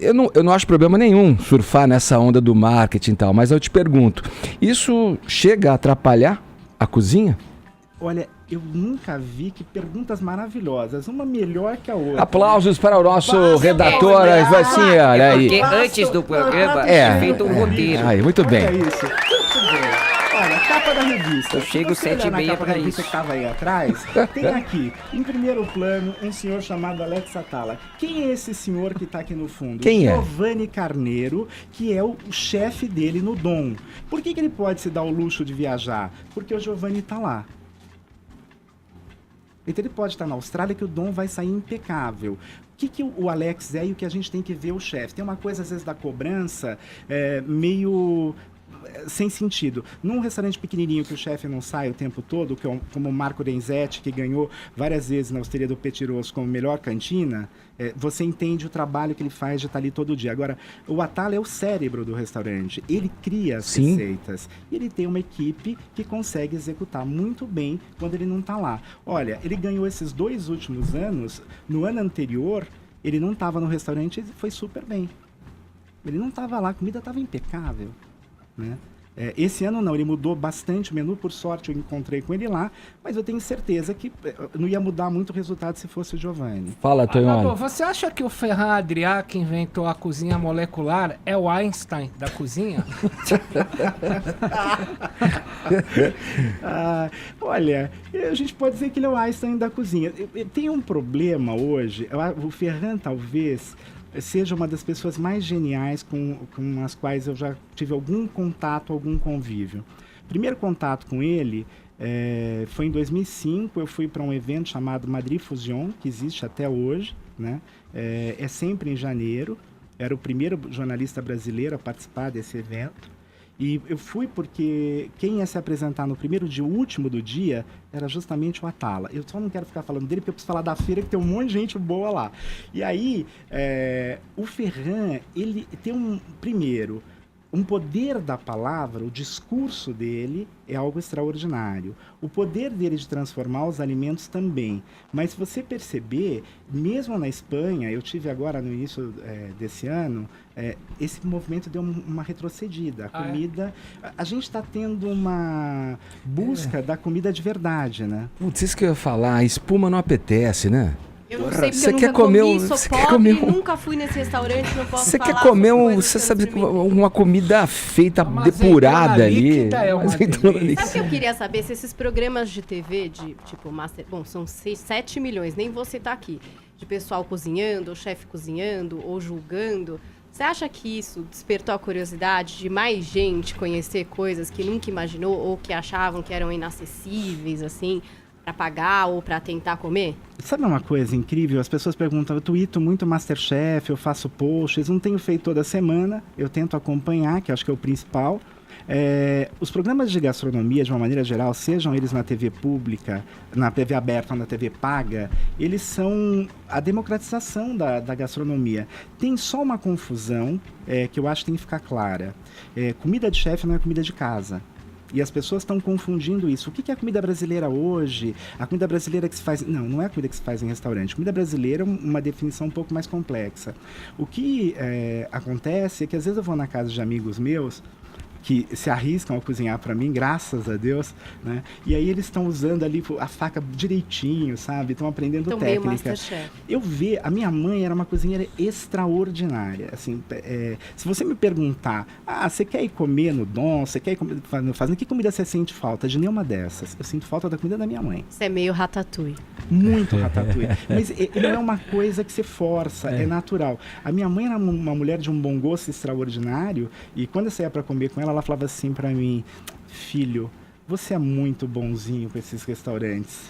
eu não acho problema nenhum surfar nessa onda do marketing e tal, mas eu te pergunto, isso chega a atrapalhar a cozinha? Olha, eu nunca vi, que perguntas maravilhosas, uma melhor que a outra. Aplausos para o nosso redator, assim, olha aí. Porque antes do programa é feito um roteiro. Aí, muito bem. Olha isso, muito bem. Olha, capa da revista. Eu chego 7h30 para isso. Que estava aí atrás, tem aqui, em primeiro plano, um senhor chamado Alex Atala. Quem é esse senhor que está aqui no fundo? Quem é? Giovanni Carneiro, que é o chefe dele no Dom. Por que ele pode se dar o luxo de viajar? Porque o Giovanni está lá. Então ele pode estar na Austrália que o Dom vai sair impecável. O que o Alex é e o que a gente tem que ver o chefe? Tem uma coisa, às vezes, da cobrança meio sem sentido. Num restaurante pequenininho que o chefe não sai o tempo todo, que é como o Marco Renzetti, que ganhou várias vezes na Osteria do Petit Rosso como melhor cantina, você entende o trabalho que ele faz de estar ali todo dia. Agora, o Atala é o cérebro do restaurante. Ele cria as receitas. E ele tem uma equipe que consegue executar muito bem quando ele não está lá. Olha, ele ganhou esses 2 últimos anos. No ano anterior, ele não estava no restaurante e foi super bem. Ele não estava lá, a comida estava impecável, né? Esse ano não, ele mudou bastante o menu, por sorte eu encontrei com ele lá, mas eu tenho certeza que não ia mudar muito o resultado se fosse o Giovanni. Fala, Tonholi. Você acha que o Ferran Adrià, que inventou a cozinha molecular, é o Einstein da cozinha? Olha, a gente pode dizer que ele é o Einstein da cozinha. Tem um problema hoje, o Ferran talvez seja uma das pessoas mais geniais com as quais eu já tive algum contato, algum convívio. Primeiro contato com ele foi em 2005, eu fui para um evento chamado Madrid Fusion, que existe até hoje, né? É sempre em janeiro, era o primeiro jornalista brasileiro a participar desse evento. E eu fui porque quem ia se apresentar no primeiro dia, o último do dia, era justamente o Atala. Eu só não quero ficar falando dele, porque eu preciso falar da feira, que tem um monte de gente boa lá. E aí, o Ferran, ele tem primeiro, um poder da palavra, o discurso dele é algo extraordinário. O poder dele de transformar os alimentos também. Mas se você perceber, mesmo na Espanha, eu tive agora no início desse ano, esse movimento deu uma retrocedida. A comida... A gente está tendo uma busca da comida de verdade, né? Putz, isso que eu ia falar, a espuma não apetece, né? Eu não sei porque eu nunca comi, sou pobre, nunca fui nesse restaurante, não posso falar. Você quer comer você sabe, uma comida feita, depurada ali. Sabe o que eu queria saber? Se esses programas de TV, de tipo Master... Bom, são 7 milhões, nem você tá aqui. De pessoal cozinhando, ou chefe cozinhando, ou julgando. Você acha que isso despertou a curiosidade de mais gente conhecer coisas que nunca imaginou, ou que achavam que eram inacessíveis, assim... para pagar ou para tentar comer? Sabe uma coisa incrível? As pessoas perguntam, eu tuito muito Masterchef, eu faço posts, não tenho feito toda semana, eu tento acompanhar, que acho que é o principal, Os programas de gastronomia, de uma maneira geral, sejam eles na TV pública, na TV aberta ou na TV paga, eles são a democratização da gastronomia. Tem só uma confusão que eu acho que tem que ficar clara. Comida de chefe não é comida de casa. E as pessoas estão confundindo isso. O que é a comida brasileira hoje? A comida brasileira que se faz... Não é a comida que se faz em restaurante. Comida brasileira é uma definição um pouco mais complexa. O que acontece é que às vezes eu vou na casa de amigos meus que se arriscam a cozinhar para mim, graças a Deus, né? E aí eles estão usando ali a faca direitinho, sabe? Estão aprendendo técnica. A minha mãe era uma cozinheira extraordinária, assim, se você me perguntar, você quer ir comer no Dom, você quer ir comer no Fazenda, que comida você sente falta? De nenhuma dessas. Eu sinto falta da comida da minha mãe. Você é meio ratatouille. Muito ratatouille. Mas não é uma coisa que você força, é natural. A minha mãe era uma mulher de um bom gosto extraordinário, e quando eu saía para comer com ela falava assim pra mim: filho, você é muito bonzinho com esses restaurantes.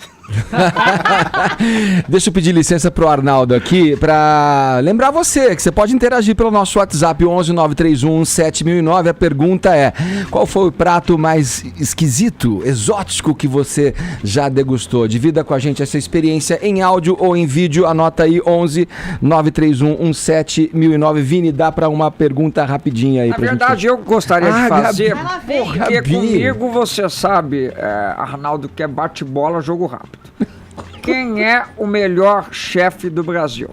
Deixa eu pedir licença pro Arnaldo aqui pra lembrar você que você pode interagir pelo nosso WhatsApp 11-931-7009. A pergunta é: qual foi o prato mais esquisito, exótico que você já degustou? Divida com a gente essa experiência em áudio ou em vídeo. Anota aí 11-931-7009. Vini, dá pra uma pergunta rapidinha aí. Na verdade, eu gostaria de fazer, porque Gabi, comigo você sabe, Arnaldo, que é bate-bola, jogo rápido. Quem é o melhor chefe do Brasil?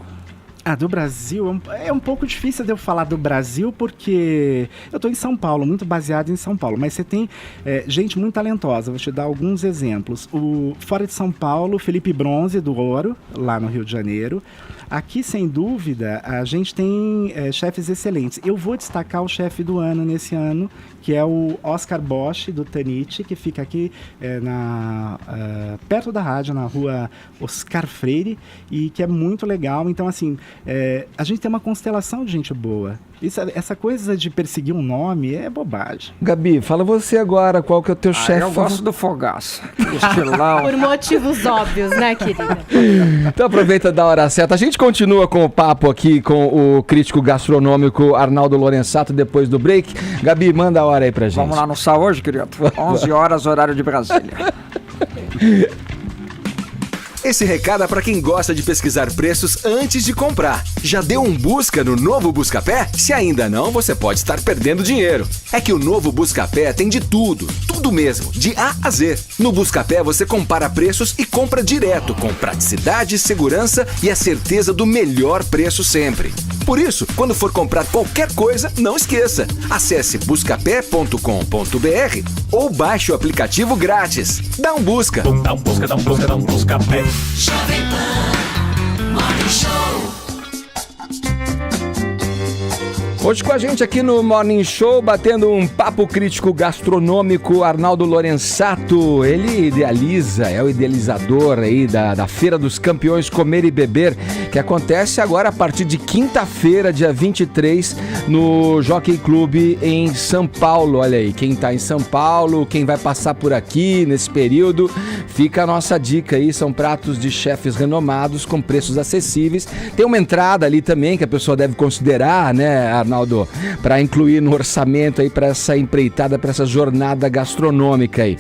Do Brasil, é um pouco difícil de eu falar do Brasil, porque eu estou em São Paulo, muito baseado em São Paulo, mas você tem gente muito talentosa. Vou te dar alguns exemplos. Fora de São Paulo, Felipe Bronze, do Ouro, lá no Rio de Janeiro. Aqui, sem dúvida, a gente tem chefes excelentes. Eu vou destacar o chefe do ano nesse ano, que é o Oscar Bosch, do Tanit, que fica aqui perto da rádio, na rua Oscar Freire, e que é muito legal. Então, assim, a gente tem uma constelação de gente boa. Essa coisa de perseguir um nome é bobagem. Gabi, fala você agora, qual que é o teu chefe? Eu gosto do Fogaça. Estilão. Por motivos óbvios, né, querida? Então aproveita da hora certa. A gente continua com o papo aqui com o crítico gastronômico Arnaldo Lorenzato depois do break. Gabi, manda a hora aí pra gente. Vamos lá no Sal hoje, querido? 11 horas, horário de Brasília. Esse recado é para quem gosta de pesquisar preços antes de comprar. Já deu um busca no novo Buscapé? Se ainda não, você pode estar perdendo dinheiro. É que o novo Buscapé tem de tudo, tudo mesmo, de A a Z. No Buscapé você compara preços e compra direto, com praticidade, segurança e a certeza do melhor preço sempre. Por isso, quando for comprar qualquer coisa, não esqueça. Acesse buscapé.com.br ou baixe o aplicativo grátis. Dá um busca. Dá um busca, dá um busca, dá um Buscapé. Jovem Pan Morning Show. Hoje com a gente aqui no Morning Show, batendo um papo crítico gastronômico, Arnaldo Lorenzato. Ele é o idealizador aí da Feira dos Campeões Comer e Beber, que acontece agora a partir de quinta-feira, dia 23, no Jockey Club em São Paulo. Olha aí, quem tá em São Paulo, quem vai passar por aqui nesse período, fica a nossa dica aí. São pratos de chefes renomados com preços acessíveis. Tem uma entrada ali também que a pessoa deve considerar, né, Arnaldo, para incluir no orçamento aí para essa empreitada, para essa jornada gastronômica aí.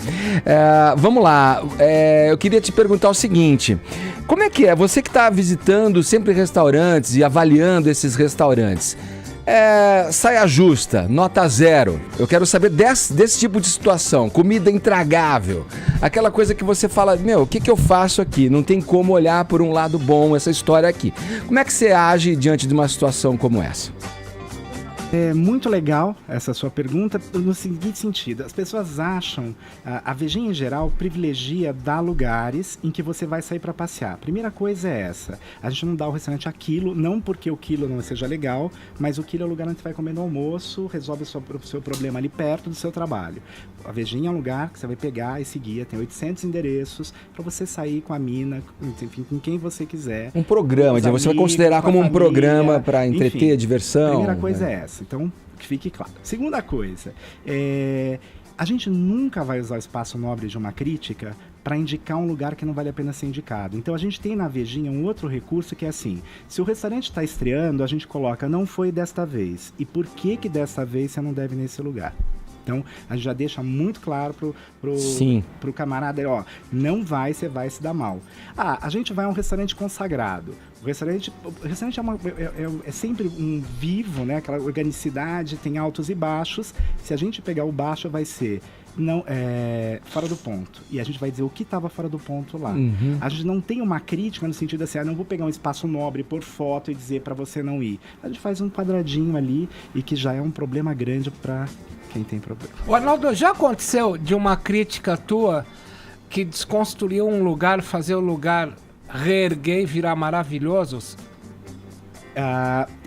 Vamos lá, eu queria te perguntar o seguinte: como é que é? Você que está visitando sempre restaurantes e avaliando esses restaurantes, saia justa, nota 0. Eu quero saber desse tipo de situação, comida intragável, aquela coisa que você fala, o que eu faço aqui? Não tem como olhar por um lado bom essa história aqui. Como é que você age diante de uma situação como essa? É muito legal essa sua pergunta no seguinte sentido: as pessoas acham, a Vegem em geral privilegia dar lugares em que você vai sair para passear. A primeira coisa é essa: a gente não dá o restaurante a quilo, não porque o quilo não seja legal, mas o quilo é o lugar onde você vai comer no almoço, resolve o seu problema ali perto do seu trabalho. A Vegem é um lugar que você vai pegar esse guia, tem 800 endereços para você sair com a mina, enfim, com quem você quiser. Um programa, você vai considerar como um programa para entreter, diversão. A primeira coisa é essa. Então, que fique claro. Segunda coisa, a gente nunca vai usar o espaço nobre de uma crítica para indicar um lugar que não vale a pena ser indicado. Então, a gente tem na Vejinha um outro recurso que é assim: se o restaurante está estreando, a gente coloca, não foi desta vez. E por que desta vez você não deve ir nesse lugar? Então, a gente já deixa muito claro pro camarada, ó, não vai, você vai se dar mal. A gente vai a um restaurante consagrado. O restaurante é sempre um vivo, né? Aquela organicidade, tem altos e baixos. Se a gente pegar o baixo, vai ser fora do ponto. E a gente vai dizer o que estava fora do ponto lá. A gente não tem uma crítica no sentido assim, não vou pegar um espaço nobre por foto e dizer para você não ir. A gente faz um quadradinho ali e que já é um problema grande para quem tem problema. O Arnaldo, já aconteceu de uma crítica tua que desconstruiu um lugar, fazer o lugar reerguer e virar maravilhosos?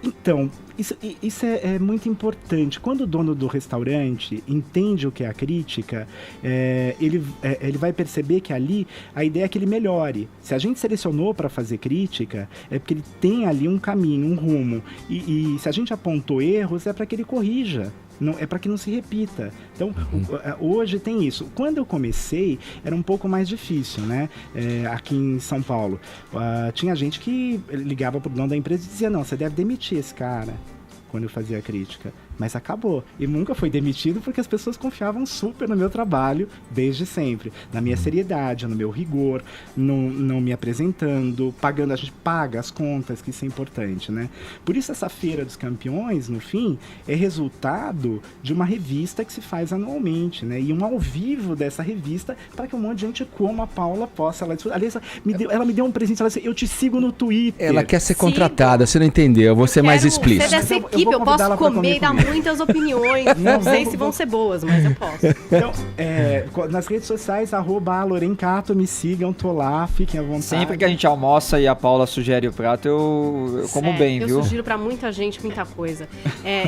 Então, isso é muito importante. Quando o dono do restaurante entende o que é a crítica, ele vai perceber que ali a ideia é que ele melhore. Se a gente selecionou para fazer crítica, é porque ele tem ali um caminho, um rumo. E se a gente apontou erros, é para que ele corrija. Não, é para que não se repita. Então, hoje tem isso. Quando eu comecei, era um pouco mais difícil, né? Aqui em São Paulo. Tinha gente que ligava pro dono da empresa e dizia, não, você deve demitir esse cara, quando eu fazia a crítica. Mas acabou. E nunca foi demitido porque as pessoas confiavam super no meu trabalho desde sempre. Na minha seriedade, no meu rigor, não me apresentando, pagando. A gente paga as contas, que isso é importante, né? Por isso essa Feira dos Campeões, no fim, é resultado de uma revista que se faz anualmente, né? E um ao vivo dessa revista para que um monte de gente como a Paula possa... Aliás, ela me deu um presente, ela disse, eu te sigo no Twitter. Ela quer ser contratada, você não entendeu, eu vou ser mais explícito. Ser dessa equipe, eu posso comer e dar muitas opiniões. Não sei se vão ser boas, mas eu posso. Então, nas redes sociais, @Lorencato, me sigam, tô lá, fiquem à vontade. Sempre que a gente almoça e a Paula sugere o prato, eu como bem, viu? Eu sugiro pra muita gente, muita coisa.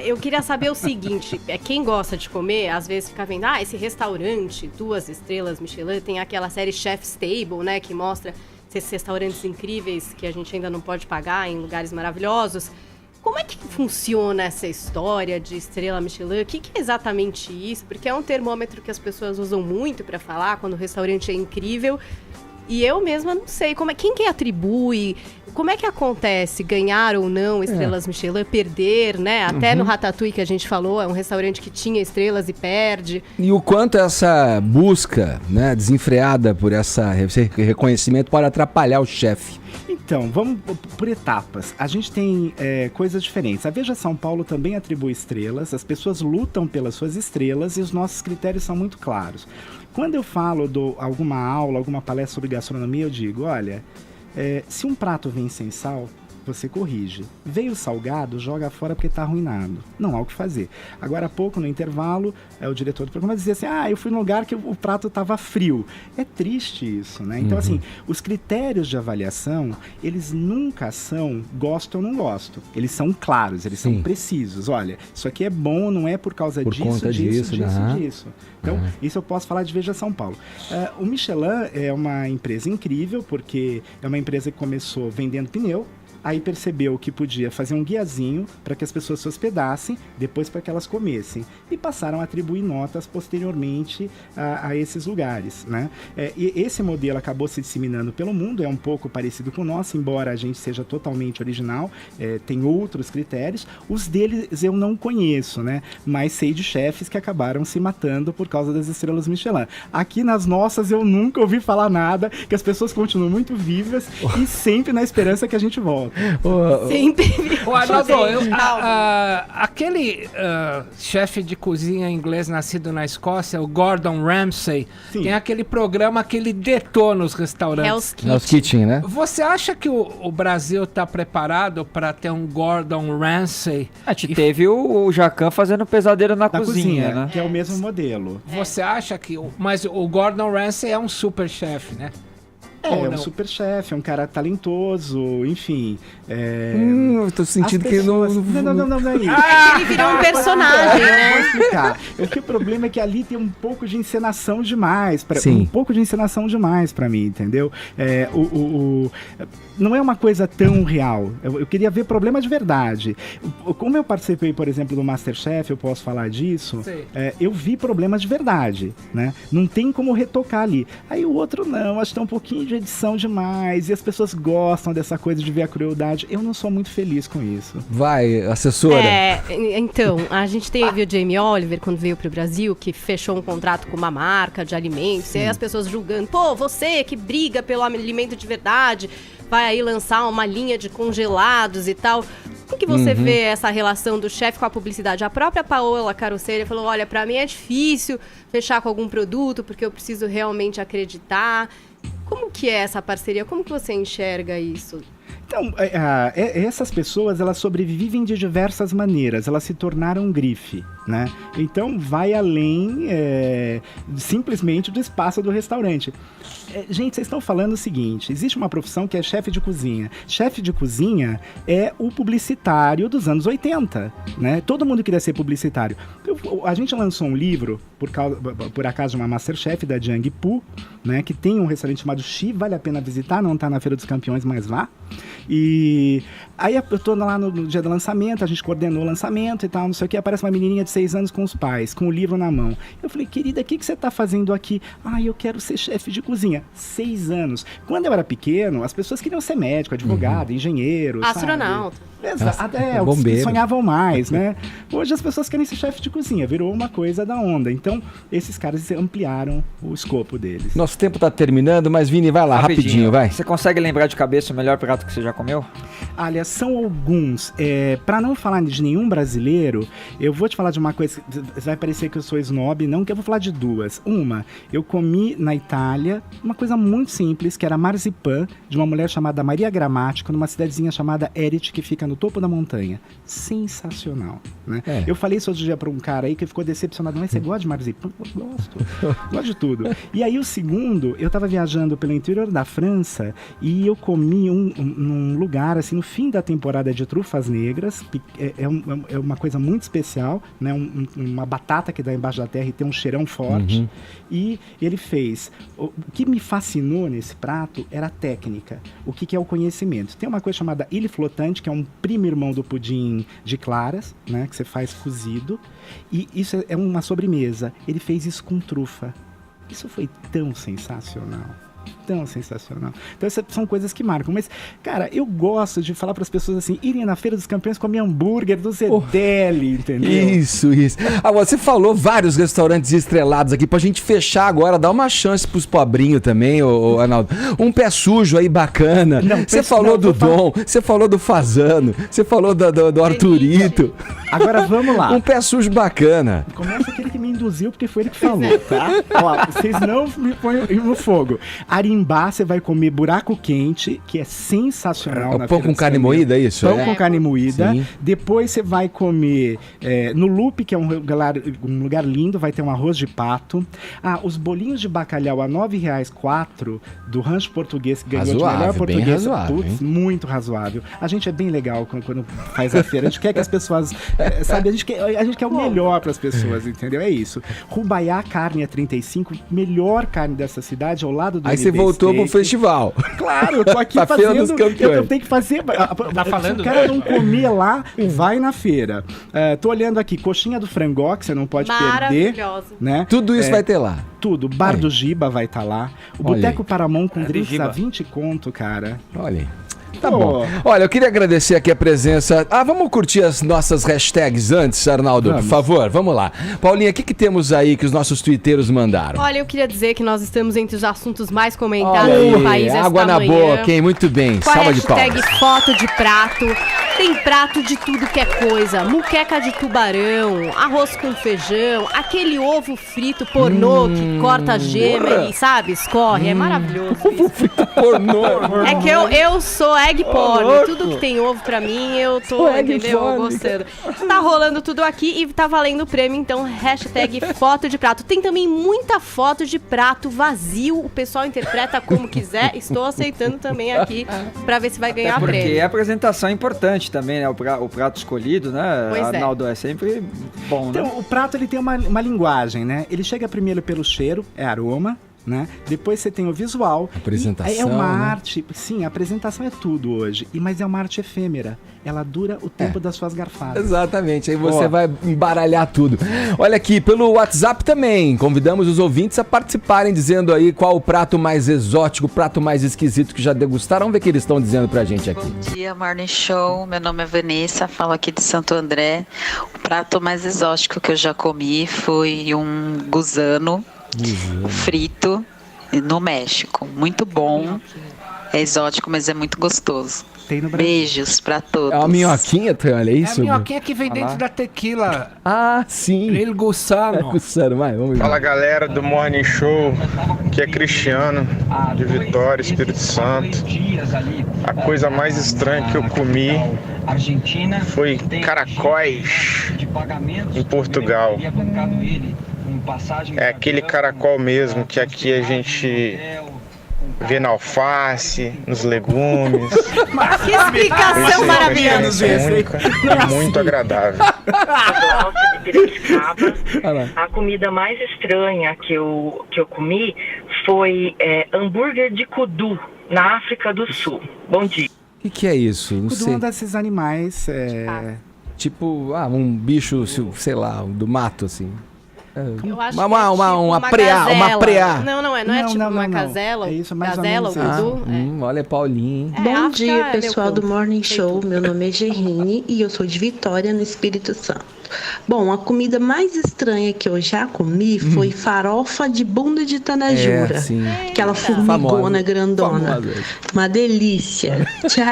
Eu queria saber o seguinte, quem gosta de comer, às vezes fica vendo, esse restaurante, 2 estrelas Michelin, tem aquela série Chef's Table, né, que mostra esses restaurantes incríveis que a gente ainda não pode pagar em lugares maravilhosos. Como é que funciona essa história de estrela Michelin? O que é exatamente isso? Porque é um termômetro que as pessoas usam muito para falar quando o restaurante é incrível. E eu mesma não sei quem que atribui, como é que acontece ganhar ou não estrelas Michelin, perder, né? Até no Ratatouille que a gente falou, é um restaurante que tinha estrelas e perde. E o quanto essa busca, né, desenfreada por esse reconhecimento pode atrapalhar o chefe? Então, vamos por etapas. A gente tem coisas diferentes. A Veja São Paulo também atribui estrelas, as pessoas lutam pelas suas estrelas e os nossos critérios são muito claros. Quando eu falo alguma aula, alguma palestra sobre gastronomia, eu digo, olha, se um prato vem sem sal, você corrige. Veio salgado, joga fora porque está arruinado. Não há o que fazer. Agora há pouco, no intervalo, o diretor do programa dizia assim, eu fui num lugar que o prato estava frio. É triste isso, né? Então, assim, os critérios de avaliação, eles nunca são gosto ou não gosto. Eles são claros, eles são precisos. Olha, isso aqui é bom, não é por causa disso. Então, isso eu posso falar de Veja São Paulo. O Michelin é uma empresa incrível, porque é uma empresa que começou vendendo pneu, aí percebeu que podia fazer um guiazinho para que as pessoas se hospedassem, depois para que elas comessem. E passaram a atribuir notas posteriormente a esses lugares, né? E esse modelo acabou se disseminando pelo mundo, é um pouco parecido com o nosso, embora a gente seja totalmente original, tem outros critérios. Os deles eu não conheço, né? Mas sei de chefes que acabaram se matando por causa das estrelas Michelin. Aqui nas nossas eu nunca ouvi falar nada, que as pessoas continuam muito vivas e sempre na esperança que a gente volte. Sempre. Arnaldo, aquele chefe de cozinha inglês nascido na Escócia, o Gordon Ramsay, tem aquele programa que ele detona os restaurantes. Hell's Kitchen, né? Você acha que o Brasil está preparado para ter um Gordon Ramsay? A gente teve o Jacan fazendo pesadelo na cozinha, né? Que é o mesmo modelo. Você acha que... Mas o Gordon Ramsay é um super chefe, né? É um super chefe, é um cara talentoso, enfim. Eu tô sentindo que não. Ele virou um personagem, né? Vou explicar. O problema é que ali tem um pouco de encenação demais. Pra mim, entendeu? Não é uma coisa tão real. Eu queria ver problema de verdade. Como eu participei, por exemplo, do MasterChef, eu posso falar disso. Eu vi problemas de verdade, né? Não tem como retocar ali. Aí o outro não, acho que tá um pouquinho de edição demais, e as pessoas gostam dessa coisa de ver a crueldade. Eu não sou muito feliz com isso. Vai, assessora. Então, a gente teve o Jamie Oliver, quando veio pro Brasil, que fechou um contrato com uma marca de alimentos, e aí as pessoas julgando, pô, você que briga pelo alimento de verdade, vai aí lançar uma linha de congelados e tal. Como que você vê essa relação do chefe com a publicidade? A própria Paola Carosseira falou, olha, pra mim é difícil fechar com algum produto, porque eu preciso realmente acreditar. Como que é essa parceria? Como que você enxerga isso? Então, essas pessoas, elas sobrevivem de diversas maneiras, elas se tornaram grife, né? Então, vai além simplesmente do espaço do restaurante. Gente, vocês estão falando o seguinte, existe uma profissão que é chefe de cozinha. Chefe de cozinha é o publicitário dos anos 80, né? Todo mundo queria ser publicitário. A gente lançou um livro, por acaso, de uma Masterchef da Jiang Pu, né? Que tem um restaurante chamado Xi, vale a pena visitar, não tá na Feira dos Campeões, mas vá. E aí eu tô lá no dia do lançamento, a gente coordenou o lançamento e tal, não sei o que, aparece uma menininha de 6 anos com os pais, com o livro na mão. Eu falei, querida, o que você tá fazendo aqui? Eu quero ser chefe de cozinha. 6 anos. Quando eu era pequeno, as pessoas queriam ser médico, advogado, engenheiro, astronauta. Exato, os que sonhavam mais, né? Hoje as pessoas querem ser chefe de cozinha, virou uma coisa da onda. Então, esses caras ampliaram o escopo deles. Nosso tempo tá terminando, mas Vini, vai lá, rapidinho, vai. Você consegue lembrar de cabeça o melhor prato que você já comeu? Aliás, são alguns. Para não falar de nenhum brasileiro, eu vou te falar de uma coisa, vai parecer que eu sou snob, não, que eu vou falar de duas. Uma, eu comi na Itália uma coisa muito simples, que era marzipan, de uma mulher chamada Maria Gramática, numa cidadezinha chamada Erit, que fica no topo da montanha. Sensacional, né? Eu falei isso outro dia para um cara aí que ficou decepcionado, mas você gosta de marzipan? Gosto de tudo. E aí o segundo, eu tava viajando pelo interior da França e eu comi num lugar, assim, no fim da temporada de trufas negras, é uma coisa muito especial, né? Uma batata que dá embaixo da terra e tem um cheirão forte. E ele fez... O que me fascinou nesse prato era a técnica. O que é o conhecimento? Tem uma coisa chamada ilha flotante, que é um primo irmão do pudim de claras, né? Que você faz cozido. E isso é uma sobremesa. Ele fez isso com trufa. Isso foi tão sensacional. Tão sensacional. Então essas são coisas que marcam. Mas, cara, eu gosto de falar para as pessoas assim, irem na Feira dos Campeões comer hambúrguer do Zedeli, entendeu? Isso. Você falou vários restaurantes estrelados aqui pra gente fechar agora, dar uma chance pros pobrinhos também, Arnaldo. Um pé sujo aí bacana. Você falou do Dom, você falou do Fazano, você falou do Arthurito. Agora vamos lá. Um pé sujo bacana. Começa aquele que me induziu, porque foi ele que falou, tá? Ó, vocês não me põem no fogo. Arimbá, você vai comer buraco quente, que é sensacional. Pão com carne moída, é isso? Pão com carne moída. Sim. Depois você vai comer no Lupe, que é um lugar lindo, vai ter um arroz de pato. Os bolinhos de bacalhau a R$9, 4 do Rancho Português, que ganhou de melhor português. Razoável, muito razoável. A gente é bem legal quando faz a feira. A gente quer que as pessoas... sabe, a gente quer o melhor para as pessoas, entendeu? É isso. Rubaiá, carne a 35, melhor carne dessa cidade, ao lado do Aí você voltou pro festival. Claro, eu tô aqui fazendo... Eu tenho que fazer... Tá falando, se o cara não comer lá, vai na feira. Tô olhando aqui, coxinha do Frangó, que você não pode perder. Né? Tudo isso vai ter lá. Tudo. Bar do Giba vai estar lá. O Boteco Paramão com drinks a 20 conto, cara. Olha aí. Tá bom. Olha, eu queria agradecer aqui a presença... vamos curtir as nossas hashtags antes, Arnaldo, por favor. Vamos lá. Paulinha, o que temos aí que os nossos twitteiros mandaram? Olha, eu queria dizer que nós estamos entre os assuntos mais comentados no país esta água na boca, hein? Muito bem. Salva de palmas. Hashtag foto de prato. Tem prato de tudo que é coisa. Muqueca de tubarão, arroz com feijão, aquele ovo frito pornô que corta a gema e, sabe, escorre. É maravilhoso. Ovo frito pornô. É que eu sou egg porn. Tudo que tem ovo pra mim, eu tô, entendeu? Gostando. Tá rolando tudo aqui e tá valendo o prêmio, então, hashtag foto de prato. Tem também muita foto de prato vazio. O pessoal interpreta como quiser. Estou aceitando também aqui pra ver se vai ganhar prêmio. Porque a apresentação é importante também, né? O prato escolhido, né? Pois Arnaldo, é sempre bom, né? Então, o prato, ele tem uma linguagem, né? Ele chega primeiro pelo cheiro, é aroma. né? Depois você tem o visual. Apresentação, é uma né? arte, sim, a apresentação é tudo hoje, mas é uma arte efêmera. Ela dura o tempo das suas garfadas. Exatamente, aí você vai embaralhar tudo. Olha aqui, pelo WhatsApp também, convidamos os ouvintes a participarem, dizendo aí qual o prato mais exótico, o prato mais esquisito que já degustaram. Vamos ver o que eles estão dizendo pra gente aqui. Bom dia, Morning Show. Meu nome é Vanessa, falo aqui de Santo André. O prato mais exótico que eu já comi foi um gusano frito no México. Muito bom. É exótico, mas é muito gostoso. Beijos pra todos. É uma minhoquinha, olha isso? É a minhoquinha que vem dentro da tequila. Ah, sim. El gusano. É gusano, vai, vamos ver. Fala galera do Morning Show, que é Cristiano, de Vitória, Espírito Santo. A coisa mais estranha que eu comi foi caracóis em Portugal. É aquele caracol mesmo que aqui a gente vê na alface, nos legumes. Que explicação maravilhosa. Única e muito agradável. A comida mais estranha que eu comi foi hambúrguer de kudu, na África do Sul. Bom dia. O que é isso? Não Kudu sei. é um desses animais. Tipo, um bicho, sei lá, do mato, assim. Eu acho uma preá. Não é tipo uma casela. É isso, mais gazela, ou menos o kudu. Olha, Paulinho, hein? Bom dia, pessoal do Morning Show. Meu nome é Gerine e eu sou de Vitória, no Espírito Santo. Bom, a comida mais estranha que eu já comi foi farofa de bunda de tanajura. Aquela formigona grandona. Uma delícia. Tchau.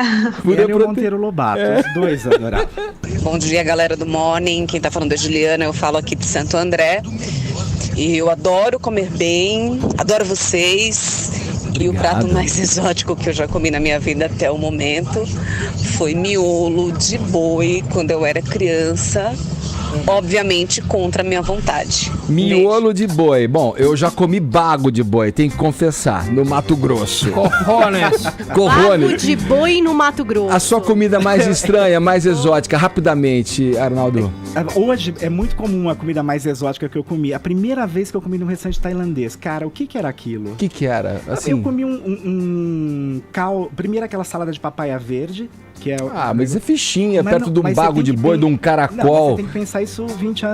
Era o Monteiro Lobato, os dois adoravam. Bom dia, galera do Morning. Quem tá falando é Juliana, eu falo aqui de Santo André. E eu adoro comer bem, adoro vocês. E o prato mais exótico que eu já comi na minha vida até o momento foi miolo de boi quando eu era criança. Obviamente contra a minha vontade. Miolo de boi. Bom, eu já comi bago de boi, tenho que confessar, no Mato Grosso. Corrones. Bago de boi no Mato Grosso. A sua comida mais estranha, mais exótica, rapidamente, Arnaldo. Hoje é muito comum a comida mais exótica que eu comi. A primeira vez que eu comi num restaurante tailandês, cara, o que era aquilo? O que era? Assim... Eu comi primeiro aquela salada de papaya verde, que é... mas é fichinha, perto de um bago de boi, de um caracol. Não, mas você tem que pensar isso 20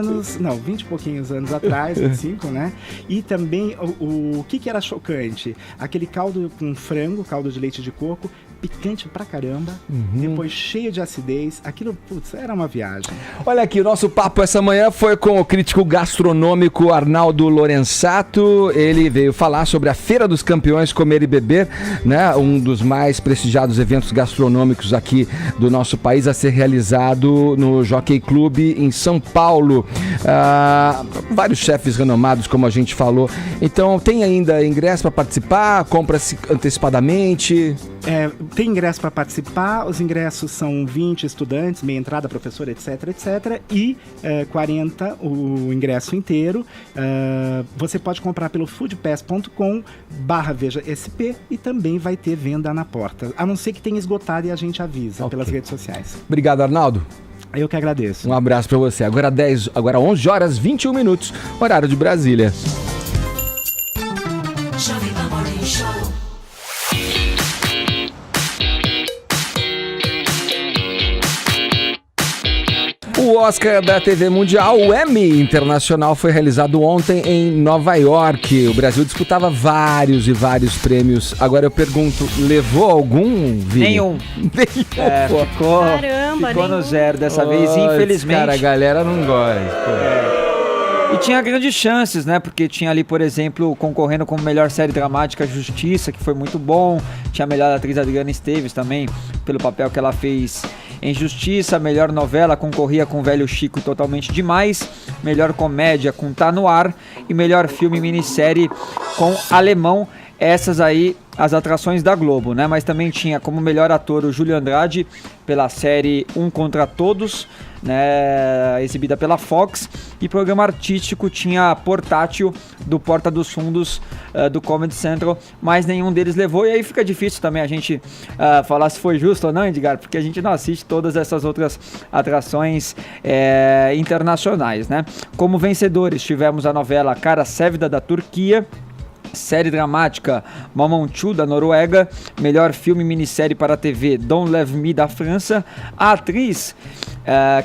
e pouquinhos anos atrás, 25, né? E também, o que era chocante? Aquele caldo com frango, caldo de leite de coco, picante pra caramba, depois cheio de acidez. Aquilo, era uma viagem. Olha aqui, o nosso papo essa manhã foi com o crítico gastronômico Arnaldo Lorenzato. Ele veio falar sobre a Feira dos Campeões Comer e Beber, né? Um dos mais prestigiados eventos gastronômicos aqui do nosso país, a ser realizado no Jockey Club em São Paulo. Vários chefes renomados, como a gente falou. Então, tem ainda ingresso para participar? Compra-se antecipadamente? Tem ingresso para participar, os ingressos são 20 estudantes, meia entrada, professor, etc, e 40 o ingresso inteiro. Você pode comprar pelo foodpass.com/VejaSP e também vai ter venda na porta, a não ser que tenha esgotado e a gente avisa pelas redes sociais. Obrigado, Arnaldo. Eu que agradeço. Um abraço para você. Agora 11 horas 21 minutos, horário de Brasília. O Oscar da TV Mundial, o Emmy Internacional, foi realizado ontem em Nova York. O Brasil disputava vários e vários prêmios. Agora eu pergunto, levou algum, Vini? Nenhum. Ficou no zero dessa vez, infelizmente. Cara, a galera não gosta. E tinha grandes chances, né? Porque tinha ali, por exemplo, concorrendo como melhor série dramática Justiça, que foi muito bom. Tinha a melhor atriz Adriana Esteves também, pelo papel que ela fez em Justiça. Melhor novela concorria com Velho Chico, Totalmente Demais. Melhor comédia com Tá No Ar. E melhor filme minissérie com Alemão. Essas aí, as atrações da Globo, né? Mas também tinha como melhor ator o Júlio Andrade, pela série Um Contra Todos, né? Exibida pela Fox. E programa artístico tinha Portátil, do Porta dos Fundos, do Comedy Central, mas nenhum deles levou. E aí fica difícil também a gente falar se foi justo ou não, Edgar, porque a gente não assiste todas essas outras atrações internacionais, né? Como vencedores tivemos a novela Cara Sévida, da Turquia, série dramática, Mamanchu, da Noruega. Melhor filme minissérie para a TV, Don't Leave Me, da França. A atriz,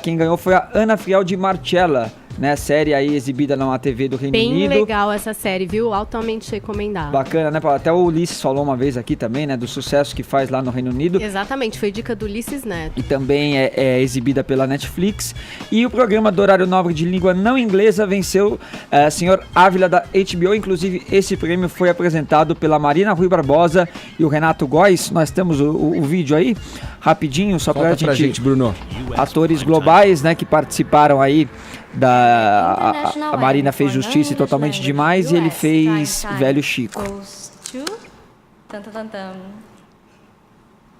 quem ganhou foi a Ana Friel de Marcella, né? Série aí exibida na TV do Reino Unido. Bem legal essa série, viu? Altamente recomendada. Bacana, né? Até o Ulisses falou uma vez aqui também, né? Do sucesso que faz lá no Reino Unido. Exatamente, foi dica do Ulisses Neto. E também é exibida pela Netflix. E o programa do horário nobre de língua não inglesa venceu Senhor Ávila da HBO. Inclusive, esse prêmio foi apresentado pela Marina Rui Barbosa e o Renato Góes. Nós temos o vídeo aí, rapidinho, só pra gente, Bruno. Atores globais, né, que participaram aí a Marina fez Justiça e Totalmente Demais e ele fez Velho Chico.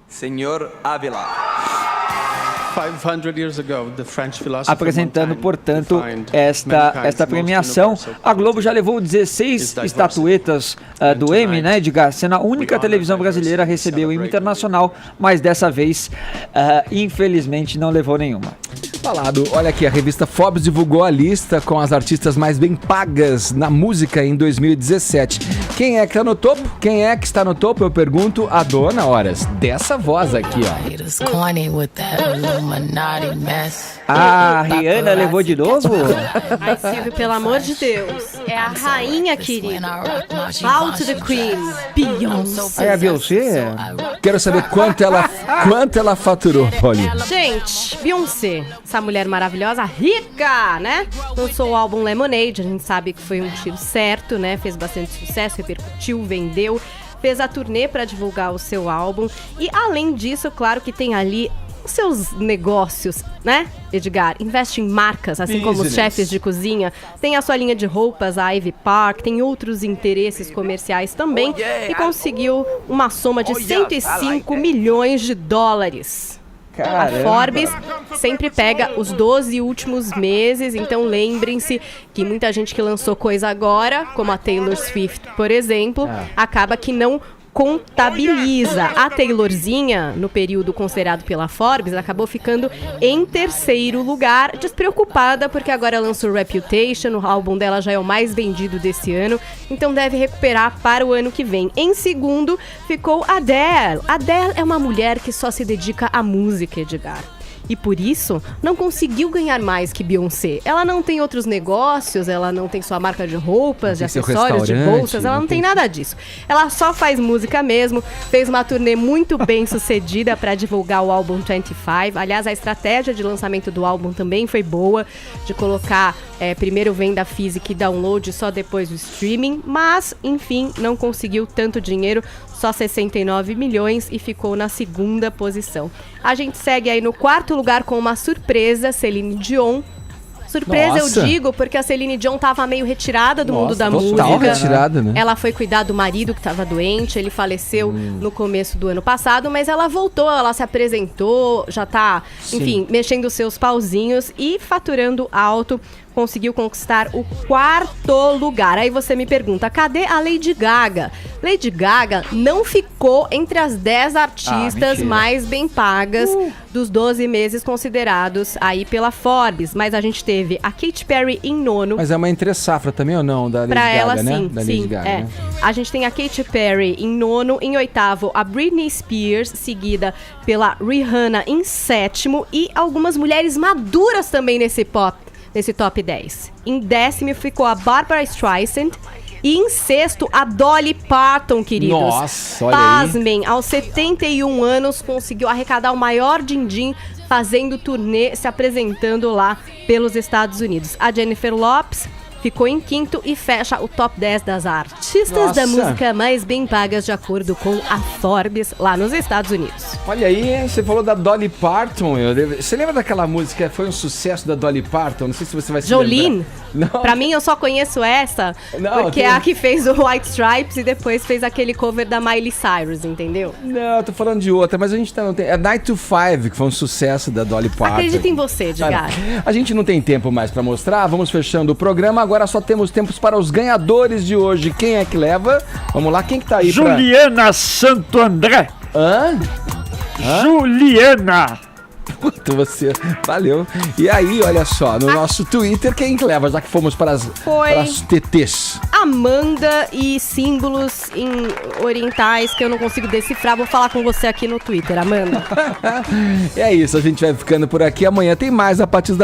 Senhor Ávila. Apresentando, portanto, esta premiação. A Globo já levou 16 estatuetas do Emmy, né, Edgar? Sendo a única televisão brasileira a receber o Emmy Internacional, mas dessa vez, infelizmente, não levou nenhuma. Falado, olha aqui, a revista Forbes divulgou a lista com as artistas mais bem pagas na música em 2017. Quem é que tá no topo? Quem é que está no topo? Eu pergunto a dona Horas, dessa voz aqui, ó. A Rihanna levou de novo? Ai, Silvio, pelo amor de Deus. É a rainha, querida. Bow to the Queen, Beyoncé. É a Beyoncé? Quero saber quanto ela faturou, Paulinho. Gente, Beyoncé, essa mulher maravilhosa, rica, né? Lançou o álbum Lemonade, a gente sabe que foi um tiro certo, né? Fez bastante sucesso, repercutiu, vendeu. Fez a turnê para divulgar o seu álbum. E além disso, claro que tem ali os seus negócios, né, Edgar? Investe em marcas, assim como os chefes de cozinha. Tem a sua linha de roupas, a Ivy Park, tem outros interesses comerciais também. E conseguiu uma soma de 105 milhões de dólares. Caramba. A Forbes sempre pega os 12 últimos meses, então lembrem-se que muita gente que lançou coisa agora, como a Taylor Swift, por exemplo, acaba que não contabiliza. A Taylorzinha, no período considerado pela Forbes, acabou ficando em terceiro lugar, despreocupada, porque agora lançou Reputation, o álbum dela já é o mais vendido desse ano, então deve recuperar para o ano que vem. Em segundo, ficou Adele. Adele é uma mulher que só se dedica à música, Edgar. E por isso, não conseguiu ganhar mais que Beyoncé. Ela não tem outros negócios, ela não tem sua marca de roupas, de acessórios, de bolsas, ela não tem nada disso. Ela só faz música mesmo, fez uma turnê muito bem sucedida para divulgar o álbum 25. Aliás, a estratégia de lançamento do álbum também foi boa, de colocar primeiro venda física e download, só depois o streaming, mas, enfim, não conseguiu tanto dinheiro, só 69 milhões e ficou na segunda posição. A gente segue aí no quarto lugar com uma surpresa, Celine Dion. Surpresa, eu digo, porque a Celine Dion tava meio retirada do mundo da música. Retirada, né? Ela foi cuidar do marido que tava doente, ele faleceu no começo do ano passado, mas ela voltou, ela se apresentou, já tá, enfim, mexendo os seus pauzinhos e faturando alto. Conseguiu conquistar o quarto lugar. Aí você me pergunta, cadê a Lady Gaga? Lady Gaga não ficou entre as 10 artistas mais bem pagas dos 12 meses considerados aí pela Forbes. Mas a gente teve a Katy Perry em nono. Mas é uma entre-safra também ou não? Da Lady Gaga, ela, né? Sim, da Lady Gaga, né? A gente tem a Katy Perry em nono. Em oitavo, a Britney Spears, seguida pela Rihanna em sétimo. E algumas mulheres maduras também nesse top 10. Em décimo ficou a Barbara Streisand. E em sexto, a Dolly Parton, queridos. Nossa, olha Pasmem, aí. aos 71 anos, conseguiu arrecadar o maior din-din fazendo turnê, se apresentando lá pelos Estados Unidos. A Jennifer Lopez ficou em quinto e fecha o top 10 das artistas da música mais bem pagas, de acordo com a Forbes, lá nos Estados Unidos. Olha aí, você falou da Dolly Parton. Você lembra daquela música que foi um sucesso da Dolly Parton? Não sei se você vai se Jolene? lembrar. Pra mim, eu só conheço essa, porque é a que fez o White Stripes e depois fez aquele cover da Miley Cyrus, entendeu? Não, eu tô falando de outra, mas a gente não tem... É Night to Five, que foi um sucesso da Dolly Parton. Acredita em você, Edgar. A gente não tem tempo mais pra mostrar, vamos fechando o programa. Agora só temos tempos para os ganhadores de hoje. Quem é que leva? Vamos lá, quem que tá aí? Juliana Santo André. Hã? Juliana. Quanto você. Valeu. E aí, olha só, no nosso Twitter, quem leva, já que fomos para as TTs? Amanda e símbolos orientais que eu não consigo decifrar. Vou falar com você aqui no Twitter, Amanda. É isso, a gente vai ficando por aqui. Amanhã tem mais a partir das